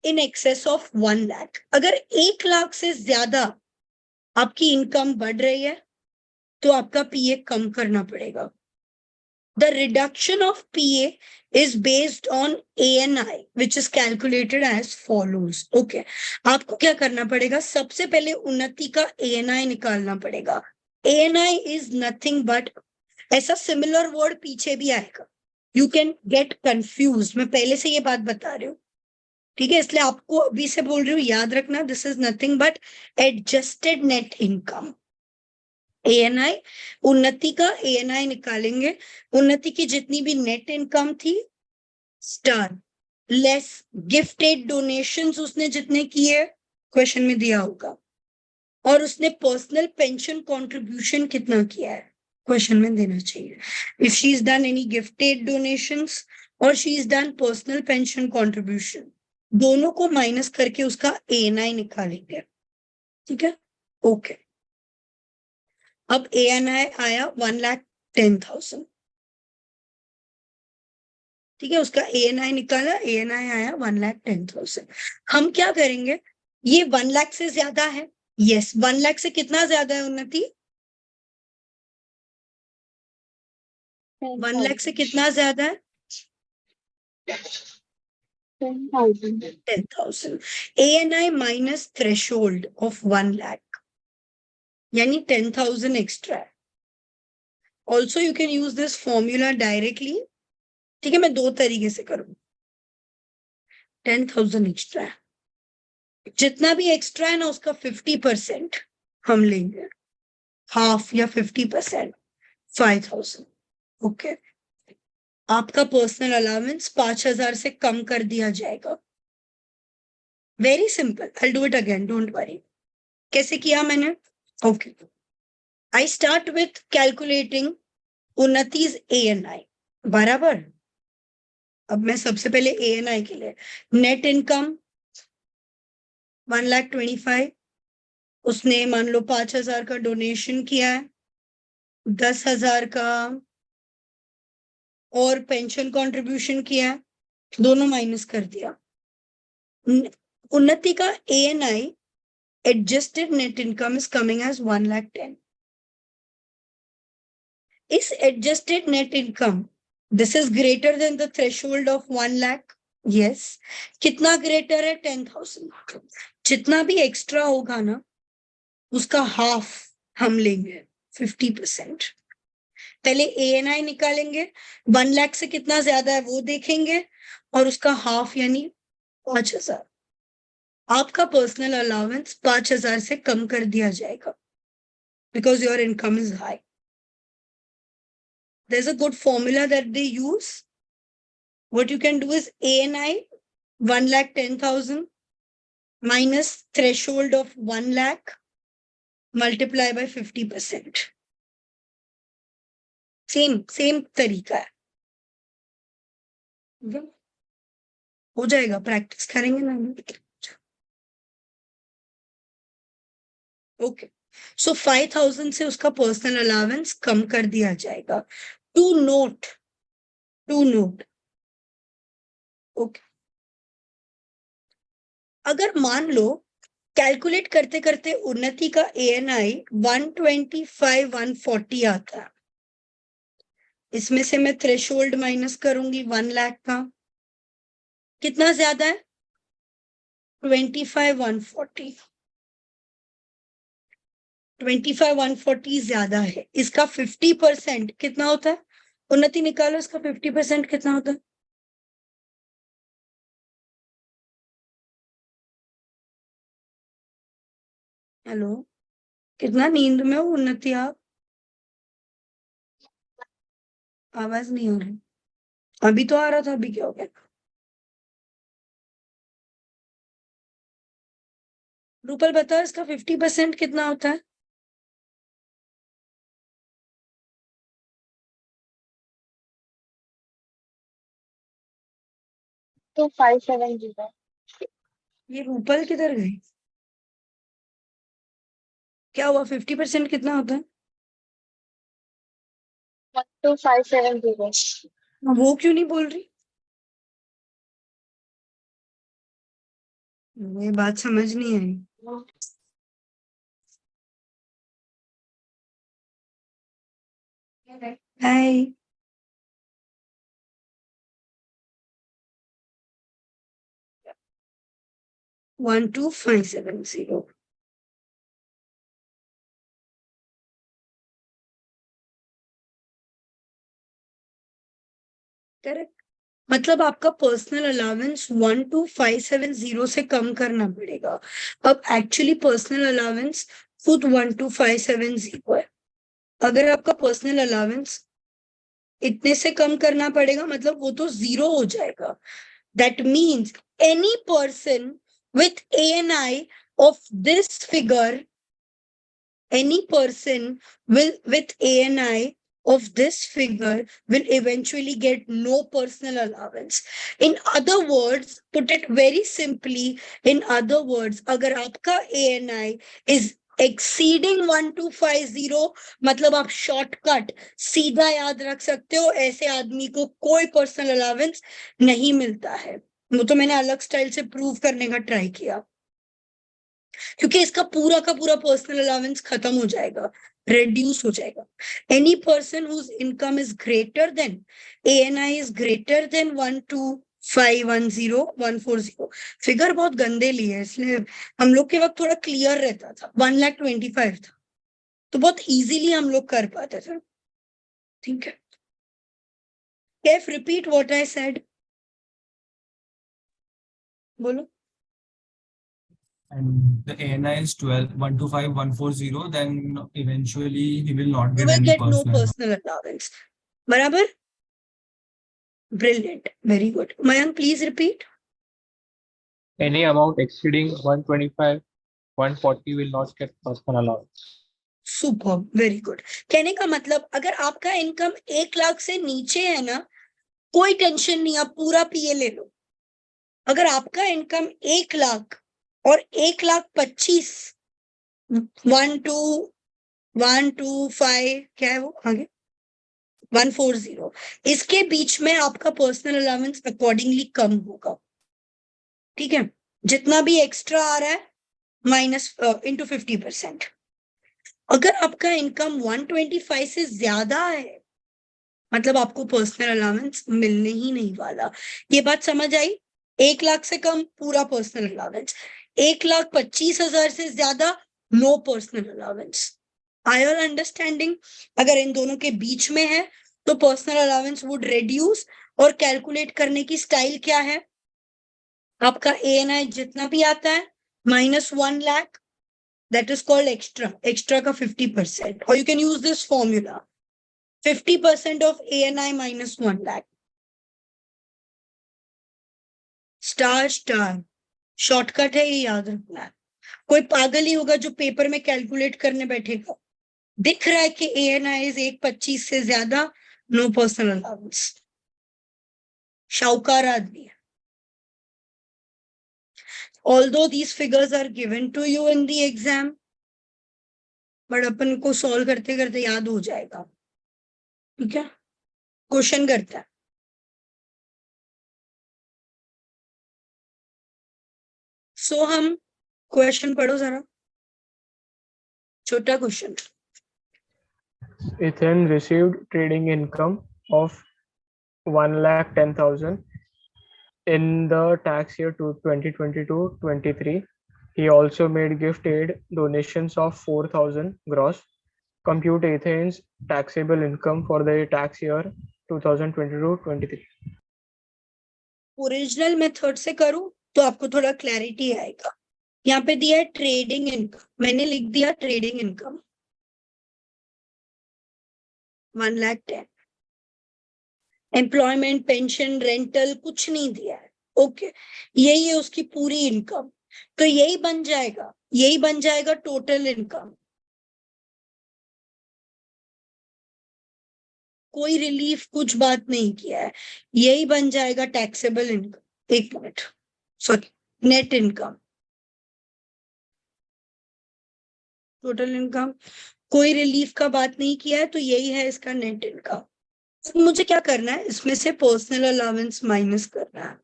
इन एक्सेस ऑफ 1 लाख। अगर 1 लाख से ज्यादा आपकी इनकम बढ़ रही है तो आपका PA कम करना पड़ेगा। The reduction of PA is based on ANI, which is calculated as follows. Okay. आपको क्या करना पड़ेगा? सबसे पहले उन्नति का ANI निकालना पड़ेगा. ANI is nothing but, ऐसा सिमिलर वर्ड पीछे भी आएगा. You can get confused. मैं पहले से ये बात बता रही हूँ. ठीक है, इसलिए आपको अभी से बोल रही हूँ, याद रखना, this is nothing but adjusted net income. ANI, उन्नति का ANI निकालेंगे. उन्नति की जितनी भी नेट इनकम थी, स्टार लेस गिफ्टेड डोनेशंस उसने जितने किए, क्वेश्चन में दिया होगा, और उसने पर्सनल पेंशन कंट्रीब्यूशन कितना किया है, क्वेश्चन में देना चाहिए. If she is done any gifted donations और she is done personal pension contribution, दोनों को माइनस करके उसका ANI निकालेंगे. ठीक है, ओके. अब ANI आया 1,10,000. ठीक है, उसका ANI निकाला, ANI आया 1,10,000. हम क्या करेंगे, ये 1 लाख से ज्यादा है. यस, 1 लाख से कितना ज्यादा है उन्नति? 1 लाख से कितना ज्यादा है? 10,000. 10,000. ANI minus threshold of 1 lakh. यानी 10,000 extra. Also you can use this formula directly. ठीक है, मैं दो तरीके से करूँ. 10,000 एक्स्ट्रा, जितना भी एक्स्ट्रा है ना उसका 50% हम लेंगे, हाफ या 50%, 5,000. ओके. आपका पर्सनल अलाउंस 5,000 से कम कर दिया जाएगा. Very simple, I do it again, don't worry. कैसे किया मैंने? Okay, I start with calculating Unnati's ANI. बराबर. अब मैं सबसे पहले ANI के लिए नेट इनकम 1,25,000, उसने मान लो 5,000 का डोनेशन किया है, 10,000 का और पेंशन कंट्रीब्यूशन किया है, दोनों माइनस कर दिया. उन्नति का ANI adjusted net income is coming as 1,10,000. इस adjusted net income, this is greater than the threshold of 1 lakh. Yes. कितना greater है? 10,000. जितना भी एक्स्ट्रा होगा ना उसका हाफ हम लेंगे, 50%. पहले ANI निकालेंगे, 1 लाख से कितना ज्यादा है वो देखेंगे, और उसका हाफ यानी 5,000. आपका पर्सनल अलाउंस 5,000 से कम कर दिया जाएगा because your income is high. There's a good formula that they use. What you can do is ANI 1,10,000 minus threshold of 1 lakh multiply by 50%. Same तरीका है. हो जाएगा, प्रैक्टिस करेंगे ना. ओके, सो 5,000 से उसका पर्सनल अलाउंस कम कर दिया जाएगा. To note, okay. अगर मान लो कैलकुलेट करते करते उन्नति का ANI 125, 140 आता है, इसमें से मैं थ्रेशोल्ड माइनस करूंगी 1 लाख का, कितना ज्यादा है? 25, 140. 25, 140 ज्यादा है. इसका 50% कितना होता है? उन्नति निकालो, इसका 50% कितना होता है? हेलो, कितना नींद में हो उन्नति आप? आवाज नहीं आ रही. अभी तो आ रहा था, अभी क्या हो गया? रूपल बताओ, इसका 50% कितना होता है? तो 570. ये रूपल किधर गई? क्या हुआ? 50% कितना होता है? 12570. वो क्यों नहीं बोल रही? ये बात समझ नहीं आई. हाय. 12,570. करेक्ट, मतलब आपका पर्सनल अलाउंस 12,570 से कम करना पड़ेगा। अब एक्चुअली पर्सनल अलाउंस खुद 12,570 है। अगर आपका पर्सनल अलाउंस इतने से कम करना पड़ेगा, मतलब वो तो 0 हो जाएगा। That means any person with ANI of this figure, any person with ANI of this figure will eventually get no personal allowance. In other words, put it very simply, in other words, अगर आपका ANI is exceeding 1250, मतलब आप शॉर्टकट सीधा याद रख सकते हो, ऐसे आदमी को कोई पर्सनल अलाउंस नहीं मिलता है। वो तो मैंने अलग स्टाइल से प्रूव करने का ट्राई किया, क्योंकि इसका पूरा का पूरा पर्सनल अलाउंस खत्म हो जाएगा, reduce हो जाएगा। Any person whose income is greater than, ANI is greater than 12,510, 140, figure बहुत गंदे लिए, इसलिए हम लोग के वक्त थोड़ा क्लियर रहता था। 1,25,000 था, तो बहुत इजीली हम लोग कर पाते थे। ठीक है, Kaif repeat what I said, बोलो। and the ANI is 125,140, then eventually he will not You get will any get no personal. personal allowance. बराबर, brilliant, very good. Mayank, please repeat. Any amount exceeding 125, 140 will not get personal allowance. Super, very good. कहने का मतलब अगर आपका इनकम 1 लाख से नीचे है ना, कोई टेंशन नहीं, आप पूरा पीए ले लो। अगर आपका इनकम 1 लाख और 1,25,000, 1,2,1,2,5 क्या है वो आगे 140, इसके बीच में आपका पर्सनल अलाउंस अकॉर्डिंगली कम होगा। ठीक है, जितना भी एक्स्ट्रा आ रहा है माइनस इंटू 50%। अगर आपका इनकम 125 से ज्यादा है, मतलब आपको पर्सनल अलाउंस मिलने ही नहीं वाला। ये बात समझ आई? 1 लाख से कम पूरा पर्सनल अलाउंस, 1,25,000 से ज्यादा नो पर्सनल अलाउंस। आई ऑल अंडरस्टैंडिंग? अगर इन दोनों के बीच में है तो पर्सनल अलाउंस वुड रिड्यूस, और कैलकुलेट करने की स्टाइल क्या है? आपका ANI जितना भी आता है minus 1 lakh, that is called extra, extra का 50%, or you can use this formula, 50% of ANI minus 1 lakh. Star star shortcut है, ये याद रखना है। कोई पागल ही होगा जो पेपर में कैलकुलेट करने बैठेगा। दिख रहा है कि ANI is 1,25 से ज्यादा, नो पर्सनल अलाउंस, शाहूकार आदमी है। Although these figures are given to you in the exam, but अपन को सॉल्व करते करते याद हो जाएगा। ठीक है, क्वेश्चन करता है। सो हम क्वेश्चन पढ़ो जरा, छोटा question. Ethan received trading income of 1,10,000 in the tax year 2022-23. He also made gift aid donations of 4,000 gross. Compute Ethan's taxable income for the tax year 2022-23. Original method से करूं तो आपको थोड़ा क्लैरिटी आएगा। यहाँ पे दिया है ट्रेडिंग इनकम, मैंने लिख दिया trading income 1,10,000। Employment, pension, rental कुछ नहीं दिया है। ओके, यही है उसकी पूरी इनकम, तो यही बन जाएगा टोटल इनकम। कोई रिलीफ कुछ बात नहीं किया है, यही बन जाएगा टैक्सेबल इनकम। एक minute, sorry, net income. Total income, कोई रिलीफ का बात नहीं किया है, तो यही है इसका नेट इनकम। मुझे क्या करना है, इसमें से पर्सनल अलाउंस माइनस करना है।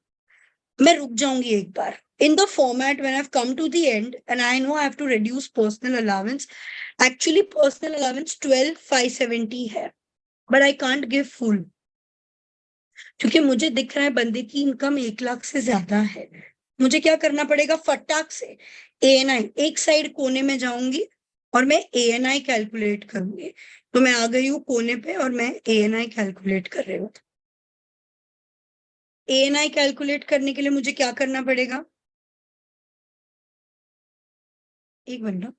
मैं रुक जाऊंगी एक बार। In the format, when I've come to the end and I know I have to reduce personal allowance, actually personal allowance 12,570 है, but I can't give full, क्योंकि मुझे दिख रहा है बंदे की इनकम 1 लाख से ज्यादा है। मुझे क्या करना पड़ेगा, फटाक से ANI एक साइड कोने में जाऊंगी और मैं ANI कैलकुलेट करूंगी। तो मैं आ गई हूँ कोने पे और मैं ANI कैलकुलेट कर रही हूँ। ANI कैलकुलेट करने के लिए मुझे क्या करना पड़ेगा, एक मिनट,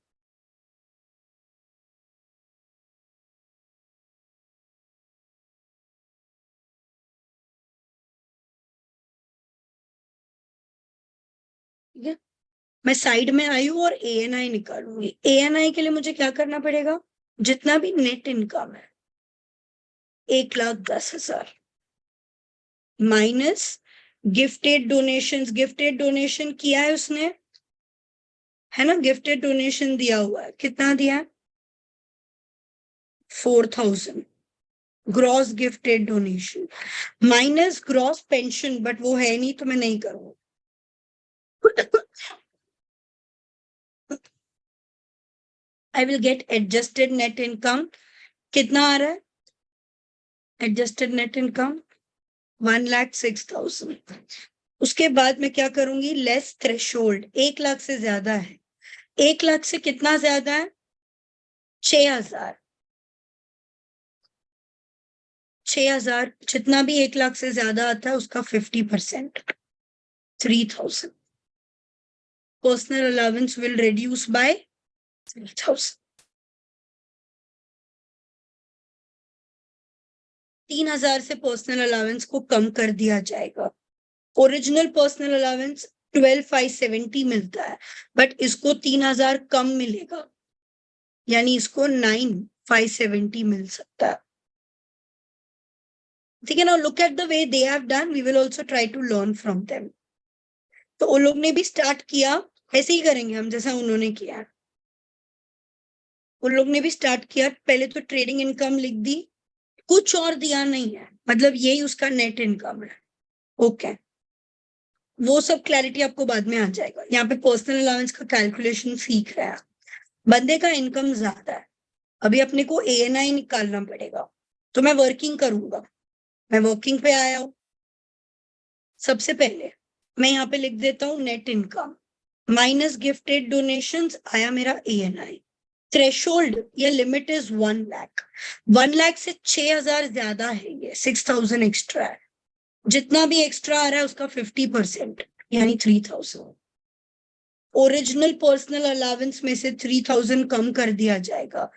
ठीक है। मैं साइड में आई हूँ और ANI निकालूंगी। ANI के लिए मुझे क्या करना पड़ेगा, जितना भी नेट इनकम है 1,10,000 minus gifted donations, gifted donation किया है उसने, है ना, गिफ्टेड डोनेशन दिया हुआ है, कितना दिया है 4,000 gross gifted donation minus gross pension, but वो है नहीं तो मैं नहीं करूंगा। I will get adjusted net income, कितना आ रहा है एडजस्टेड नेट इनकम 1,06,000। उसके बाद मैं क्या करूंगी, लेस थ्रेशोल्ड, 1 लाख से ज्यादा है, 1 लाख से कितना ज्यादा है 6,000, 6,000 जितना भी 1 लाख से ज्यादा आता है उसका 50% 3,000। Personal allowance will reduce by 3,000। 3,000 से पर्सनल अलाउंस को कम कर दिया जाएगा। ओरिजिनल पर्सनल अलाउंस 12,570 मिलता है, बट इसको 3,000 कम मिलेगा, यानी इसको 9,570 मिल सकता है। ठीक है ना, look at the way they have done, we will also try to learn from them. तो उन लोग ने भी स्टार्ट किया, ऐसे ही करेंगे हम जैसा उन्होंने किया। उन लोग ने भी स्टार्ट किया, पहले तो ट्रेडिंग इनकम लिख दी, कुछ और दिया नहीं है, मतलब यही उसका नेट इनकम है। ओके, वो सब क्लैरिटी आपको बाद में आ जाएगा। यहाँ पे पर्सनल अलाउंस का कैलकुलेशन सीख रहे हैं। बंदे का इनकम ज्यादा है, अभी अपने को ANI निकालना पड़ेगा, तो मैं वर्किंग करूंगा। मैं वर्किंग पे आया हूं, सबसे पहले मैं यहाँ पे लिख देता हूँ net income minus gifted donations, आया मेरा ANI। थ्रेशोल्ड या लिमिट इज 1 लाख, 1 लाख से 6,000 ज्यादा है, ये 6,000 एक्स्ट्रा है। जितना भी एक्स्ट्रा आ रहा है उसका 50% यानी 3,000। ओरिजिनल पर्सनल अलाउंस में से 3,000 कम कर दिया जाएगा,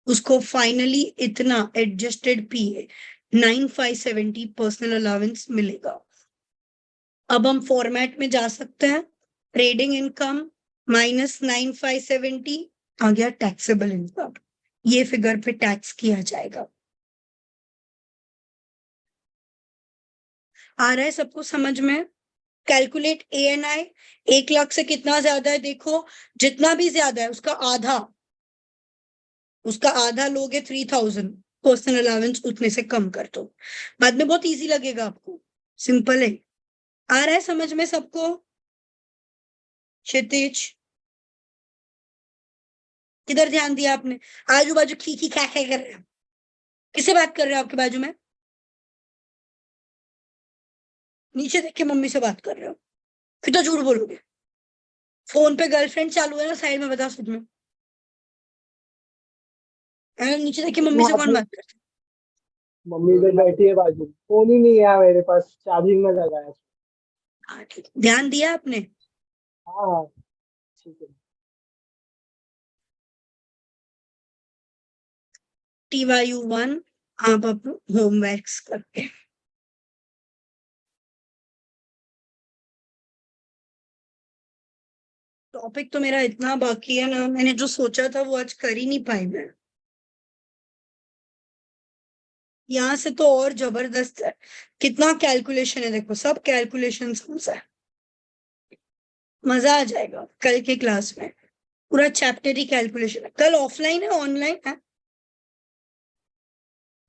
उसको फाइनली इतना एडजस्टेड PA 9,570 पर्सनल अलाउंस मिलेगा। अब हम फॉर्मेट में जा सकते हैं, ट्रेडिंग इनकम माइनस 9,570 आ गया टैक्सेबल इनकम, ये फिगर पे टैक्स किया जाएगा। आ रहा है सबको समझ में? कैलकुलेट ANI, 1 लाख से कितना ज्यादा है, देखो जितना भी ज्यादा है उसका आधा, उसका आधा लोगे 3,000 पर्सनल अलाउंस उतने से कम कर दो। बाद में बहुत इजी लगेगा आपको, सिंपल है। आ रहा है समझ में सबको? क्षितिज किधर ध्यान दिया आपने? आजू बाजू खी खी खै खै कर रहे हो, किससे बात कर रहे हो आपके बाजू में? नीचे देख के मम्मी से बात कर रहे हो, फिर तो झूठ बोलोगे। फोन पे गर्लफ्रेंड चालू है ना साइड में, बता सच में नीचे देख के मम्मी से कौन बात करता है? मम्मी तो बैठी है बाजू, फोन ही नहीं है मेरे पास, चार्जिंग में लगा है। हाँ, ठीक है। ध्यान दिया आपने? हाँ ठीक है। TYU1 आप अपना होमवर्क्स करके टॉपिक तो मेरा इतना बाकी है ना, मैंने जो सोचा था वो आज कर ही नहीं पाई मैं। यहाँ से तो और जबरदस्त है, कितना कैलकुलेशन है, देखो सब कैलकुलेशन है, मजा आ जाएगा कल के क्लास में। पूरा चैप्टर ही कैलकुलेशन है। कल ऑफलाइन है ऑनलाइन है?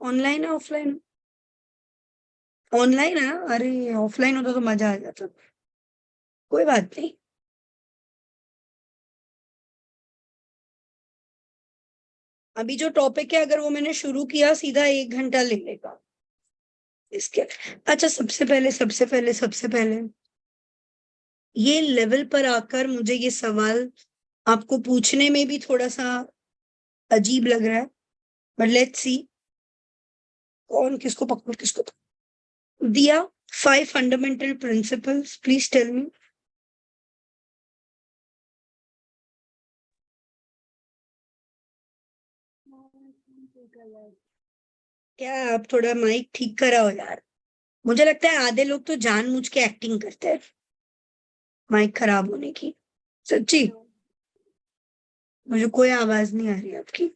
ऑनलाइन है ऑफलाइन? ऑनलाइन है ना? अरे ऑफलाइन होता तो मजा आ जाता। कोई बात नहीं, अभी जो टॉपिक है अगर वो मैंने शुरू किया सीधा 1 घंटा ले लेगा इसके। अच्छा सबसे पहले ये लेवल पर आकर मुझे ये सवाल आपको पूछने में भी थोड़ा सा अजीब लग रहा है, बट लेट्स सी कौन किसको पकड़ो किसको पकड़ो। दिया 5 fundamental principles, please tell me. क्या आप थोड़ा माइक ठीक कराओ यार, मुझे लगता है आधे लोग तो जानबूझ के एक्टिंग करते हैं माइक खराब होने की, सच्ची। मुझे कोई आवाज नहीं आ रही आपकी।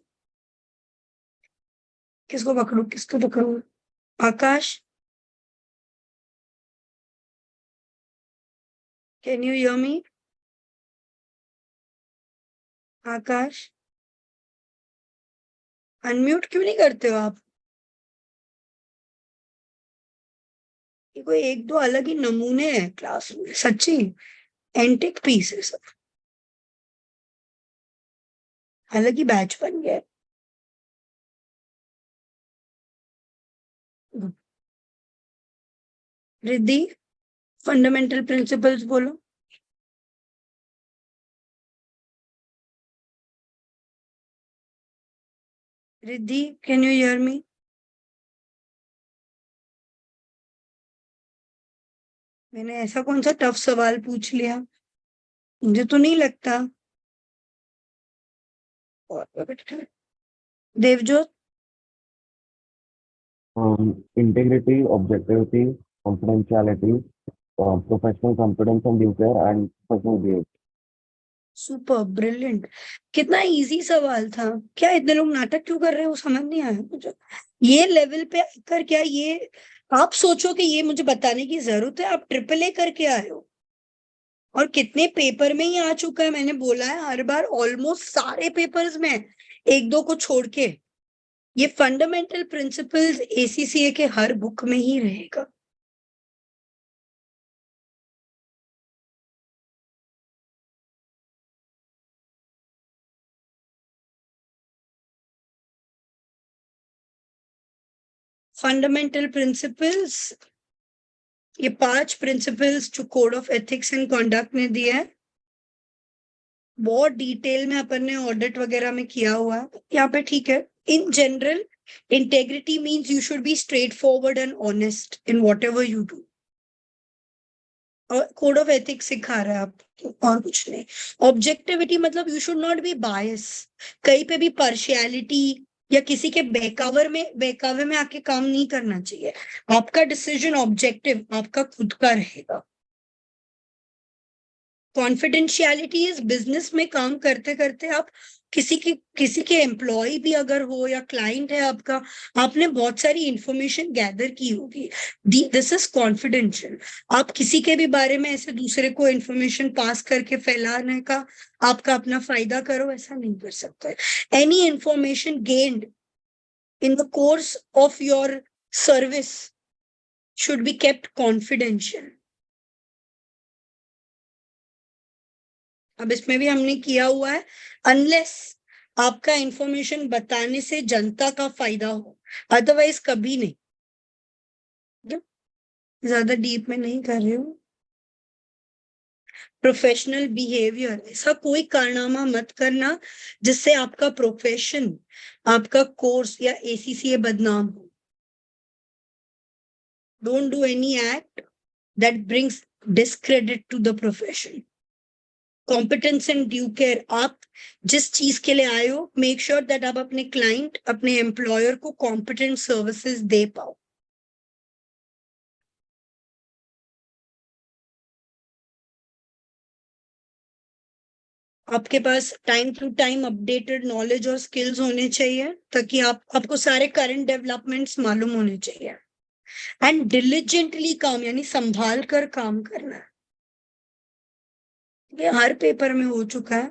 किसको पकड़ू किसको पकड़ू? Akash, can you hear me? Akash, unmute क्यों नहीं करते हो आप? ये कोई एक दो अलग ही नमूने हैं क्लास में, सच्ची एंटिक पीस है सब, अलग ही बैच बन गया है। रिद्धि, फंडामेंटल प्रिंसिपल्स बोलो। रिद्धि, कैन यू हियर मी? मैंने ऐसा कौन सा टफ सवाल पूछ लिया? मुझे तो नहीं लगता। देवजोत, Integrity, objectivity, confidentiality, professional competence and due care, and personal behavior. Super brilliant. कितना इजी सवाल था, क्या इतने लोग नाटक क्यों कर रहे हो समझ नहीं आया मुझे। ये लेवल पे आकर क्या ये आप सोचो कि ये मुझे बताने की जरूरत है? आप ट्रिपल ए करके आए हो और कितने पेपर में ही आ चुका है, मैंने बोला है हर बार, ऑलमोस्ट सारे पेपर्स में, एक दो को छोड़ के। ये फंडामेंटल प्रिंसिपल्स एसीसीए के हर बुक में ही रहेगा। फंडामेंटल प्रिंसिपल्स, ये 5 प्रिंसिपल्स जो code of ethics and conduct ने दिया है, बहुत डिटेल में अपन ने ऑडिट वगैरह में किया हुआ है यहाँ पे, ठीक है। In general, integrity means you should be straight forward and honest in what ever you do, और कोड ऑफ एथिक्स सिखा रहा है आपको और कुछ नहीं। ऑब्जेक्टिविटी मतलब यू शुड नॉट बी बायस, कहीं पे भी पार्शियलिटी या किसी के बहकावे में आके काम नहीं करना चाहिए। आपका डिसीजन ऑब्जेक्टिव आपका खुद का रहेगा। कॉन्फिडेंशियलिटी इज बिजनेस में काम करते करते आप किसी के एम्प्लॉय भी अगर हो या क्लाइंट है आपका, आपने बहुत सारी इंफॉर्मेशन गैदर की होगी, दिस इज कॉन्फिडेंशियल। आप किसी के भी बारे में ऐसे दूसरे को इंफॉर्मेशन पास करके फैलाने का आपका अपना फायदा करो, ऐसा नहीं कर सकते। Any information gained in the course of your service should be kept confidential. अब इसमें भी हमने किया हुआ है, अनलेस आपका इंफॉर्मेशन बताने से जनता का फायदा हो, अदरवाइज कभी नहीं। ज्यादा डीप में नहीं कर रही हूँ। प्रोफेशनल बिहेवियर, ऐसा कोई कारनामा मत करना जिससे आपका प्रोफेशन, आपका कोर्स या एसीसीए बदनाम हो। Don't do any act that brings discredit to the profession. Competence and due care, आप जिस चीज के लिए आए हो, मेक श्योर दैट आप अपने क्लाइंट, अपने एम्प्लॉयर को कॉम्पिटेंट सर्विसेज दे पाओ। आपके पास time to time updated knowledge और स्किल्स होने चाहिए, ताकि आपको सारे करंट डेवलपमेंट्स मालूम होने चाहिए। एंड डिलिजेंटली काम, यानी संभाल कर काम करना है। ये हर पेपर में हो चुका है।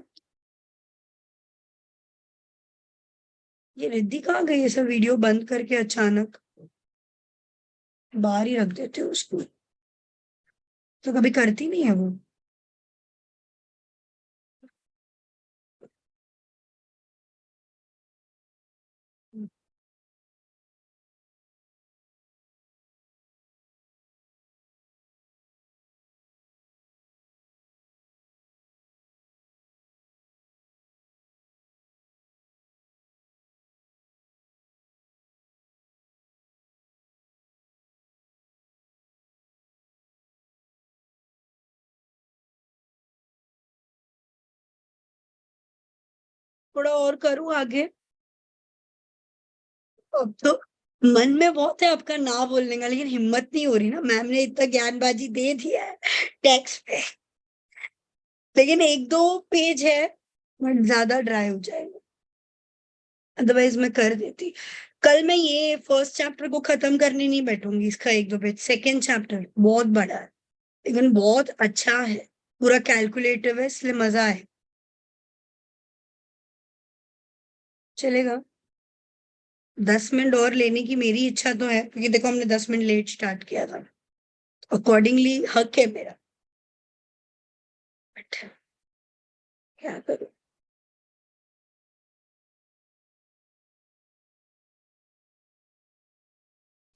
ये रिद्धि कहाँ गई? ऐसा वीडियो बंद करके अचानक बाहर ही रख देते हो उसको, तो कभी करती नहीं है वो। थोड़ा और करूं आगे? अब तो मन में बहुत है आपका ना बोलने का, लेकिन हिम्मत नहीं हो रही ना, मैम ने इतना ज्ञानबाजी दे दिया है टैक्स पे। लेकिन एक दो पेज है बट ज्यादा ड्राई हो जाएगा, अदरवाइज मैं कर देती। कल मैं ये फर्स्ट चैप्टर को खत्म करने नहीं बैठूंगी, इसका एक दो पेज। सेकेंड चैप्टर बहुत बड़ा है लेकिन बहुत अच्छा है, पूरा कैलकुलेटिव है, इसलिए मजा है। चलेगा? 10 मिनट और लेने की मेरी इच्छा तो है, क्योंकि देखो हमने 10 मिनट लेट स्टार्ट किया था, अकॉर्डिंगली हक है मेरा, बट क्या करूं।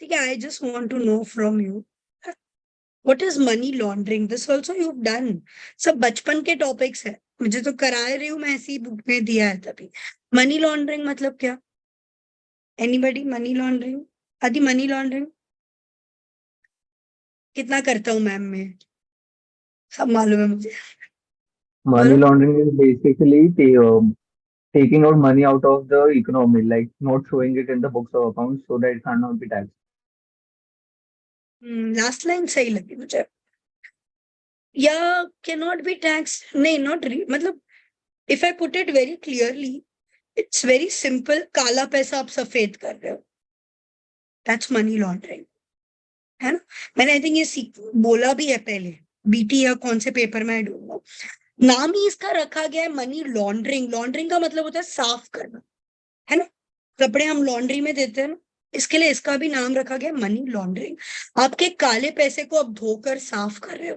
ठीक है, I just want to know from you what is money laundering, this also you have done. सब बचपन के टॉपिक्स है, मुझे तो करा रही हूँ मैं, ऐसी बुक में दिया है तभी। मनी लॉन्ड्रिंग मतलब क्या? एनीबडी? मनी लॉन्ड्रिंग, आदि मनी लॉन्ड्रिंग कितना करता हूँ मैम मैं, सब मालूम है मुझे। Money बोलो। laundering is basically taking out money out of the economy, like not showing it in the books of accounts so that it cannot be taxed. Last line सही लगी मुझे। या कैन नॉट बी टैक्स, नहीं नॉट मतलब if I put it very clearly, it's very simple, काला पैसा आप सफेद कर रहे हो, दैट्स मनी लॉन्ड्रिंग, है ना? मैंने आई थिंक ये बोला भी है पहले, बीटी या कौन से पेपर में, आई डोंट नो। नाम ही इसका रखा गया है मनी लॉन्ड्रिंग। लॉन्ड्रिंग का मतलब होता है साफ करना, है ना? कपड़े हम लॉन्ड्री में देते हैं ना, इसके लिए इसका भी नाम रखा गया मनी लॉन्ड्रिंग। आपके काले पैसे को आप धोकर साफ कर रहे हो,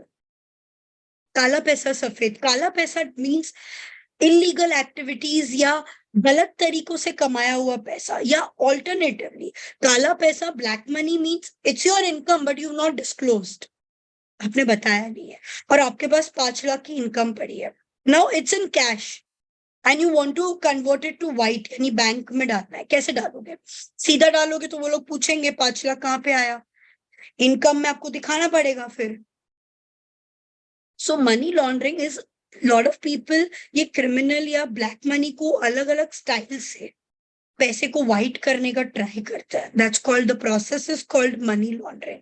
काला पैसा सफेद। काला पैसा मीन्स इलीगल एक्टिविटीज या गलत तरीकों से कमाया हुआ पैसा, या ऑल्टरनेटिवली काला पैसा black money means it's your income but you not disclosed, आपने बताया नहीं है, और आपके पास 5 लाख की इनकम पड़ी है, now it's in cash and you want to convert it to white, यानी बैंक में डालना है। कैसे डालोगे? सीधा डालोगे तो वो लोग पूछेंगे 5 लाख कहाँ पे आया, इनकम में आपको दिखाना पड़ेगा फिर। So money laundering is, lot of people ये क्रिमिनल या ब्लैक मनी को अलग अलग स्टाइल से पैसे को व्हाइट करने का ट्राई करता है, that's called, the process is called money laundering.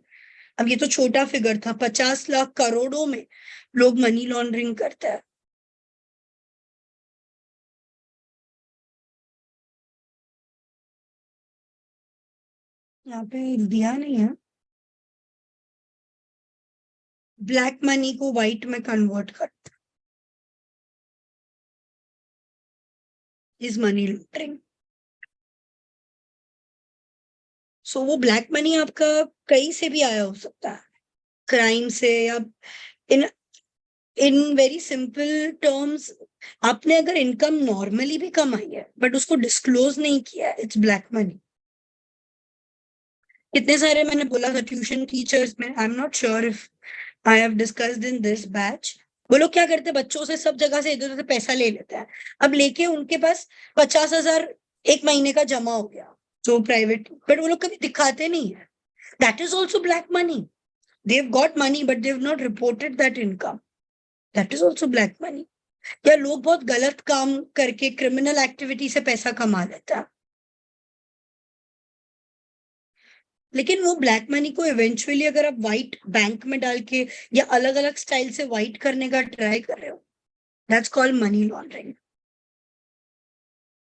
अब ये तो छोटा फिगर था, 50 लाख करोड़ों में लोग मनी लॉन्ड्रिंग करता है। यहाँ पे दिया नहीं है, ब्लैक मनी को व्हाइट में कन्वर्ट करता इज मनी लॉन्ड्रिंग। सो वो ब्लैक मनी आपका कहीं से भी आया हो सकता है, क्राइम से, या इन इन वेरी सिंपल टर्म्स, आपने अगर इनकम नॉर्मली भी कमाई है बट उसको डिस्क्लोज नहीं किया है, इट्स ब्लैक मनी। कितने सारे मैंने बोला था ट्यूशन टीचर्स में, I am not sure if I have discussed in this batch, वो लोग क्या करते हैं, बच्चों से सब जगह से इधर उधर पैसा ले लेते हैं। अब लेके उनके पास 50,000 एक महीने का जमा हो गया जो प्राइवेट, बट वो लोग कभी दिखाते नहीं है, that is also black money. they've got money but they've not reported that income, that is also black money। या लोग बहुत गलत काम करके क्रिमिनल एक्टिविटी से पैसा कमा लेता है, लेकिन वो ब्लैक मनी को इवेंचुअली अगर आप व्हाइट बैंक में डाल के या अलग अलग स्टाइल से व्हाइट करने का ट्राई कर रहे हो, दैट्स कॉल्ड मनी लॉन्ड्रिंग।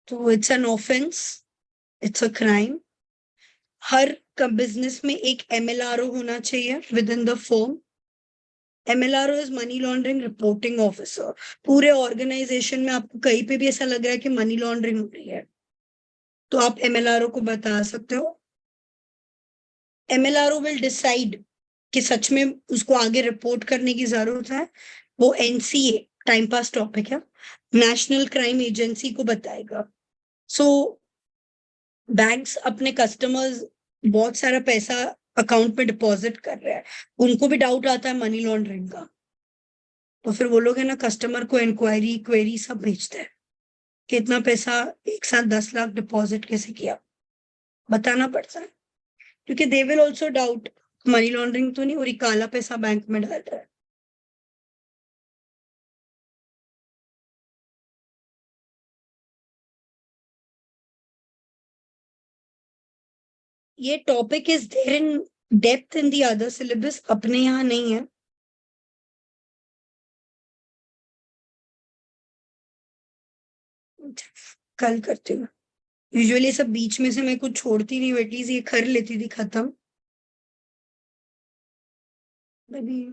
तो it's an offence, it's a crime. Her business में एक MLRO होना चाहिए with in the firm. MLRO is money laundering reporting officer. पूरे ऑर्गेनाइजेशन में आपको कहीं पे भी ऐसा लग रहा है कि मनी लॉन्ड्रिंग हो रही है तो आप MLRO को बता सकते हो। MLRO विल डिसाइड कि सच में उसको आगे रिपोर्ट करने की जरूरत है, वो NCA, टाइम पास टॉपिक है, नेशनल क्राइम एजेंसी को बताएगा। सो बैंक्स अपने कस्टमर्स बहुत सारा पैसा अकाउंट में डिपॉजिट कर रहे हैं, उनको भी डाउट आता है मनी लॉन्ड्रिंग का, तो फिर वो लोग है ना कस्टमर को इंक्वायरी क्वेरी सब भेजते हैं कि इतना पैसा एक साथ 10 लाख डिपॉजिट कैसे किया, बताना पड़ता है, क्योंकि they will also doubt money laundering तो नहीं हो रही, काला पैसा बैंक में डाल रहा है। ये topic is there in depth in the other syllabus, अपने यहाँ नहीं है। कल करती हूँ। यूजुअली सब बीच में से मैं कुछ छोड़ती नहीं हूँ, एटलीस्ट ये कर लेती थी खत्म। अभी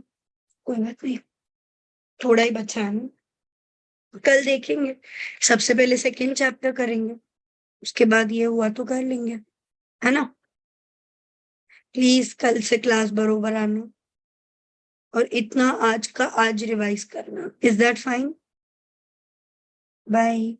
कोई बात नहीं, थोड़ा ही बचा है ना, कल देखेंगे। सबसे पहले सेकंड चैप्टर करेंगे, उसके बाद ये हुआ तो कर लेंगे, है ना। प्लीज कल से क्लास बरोबर आना, और इतना आज का आज रिवाइज करना। Is that fine? बाय।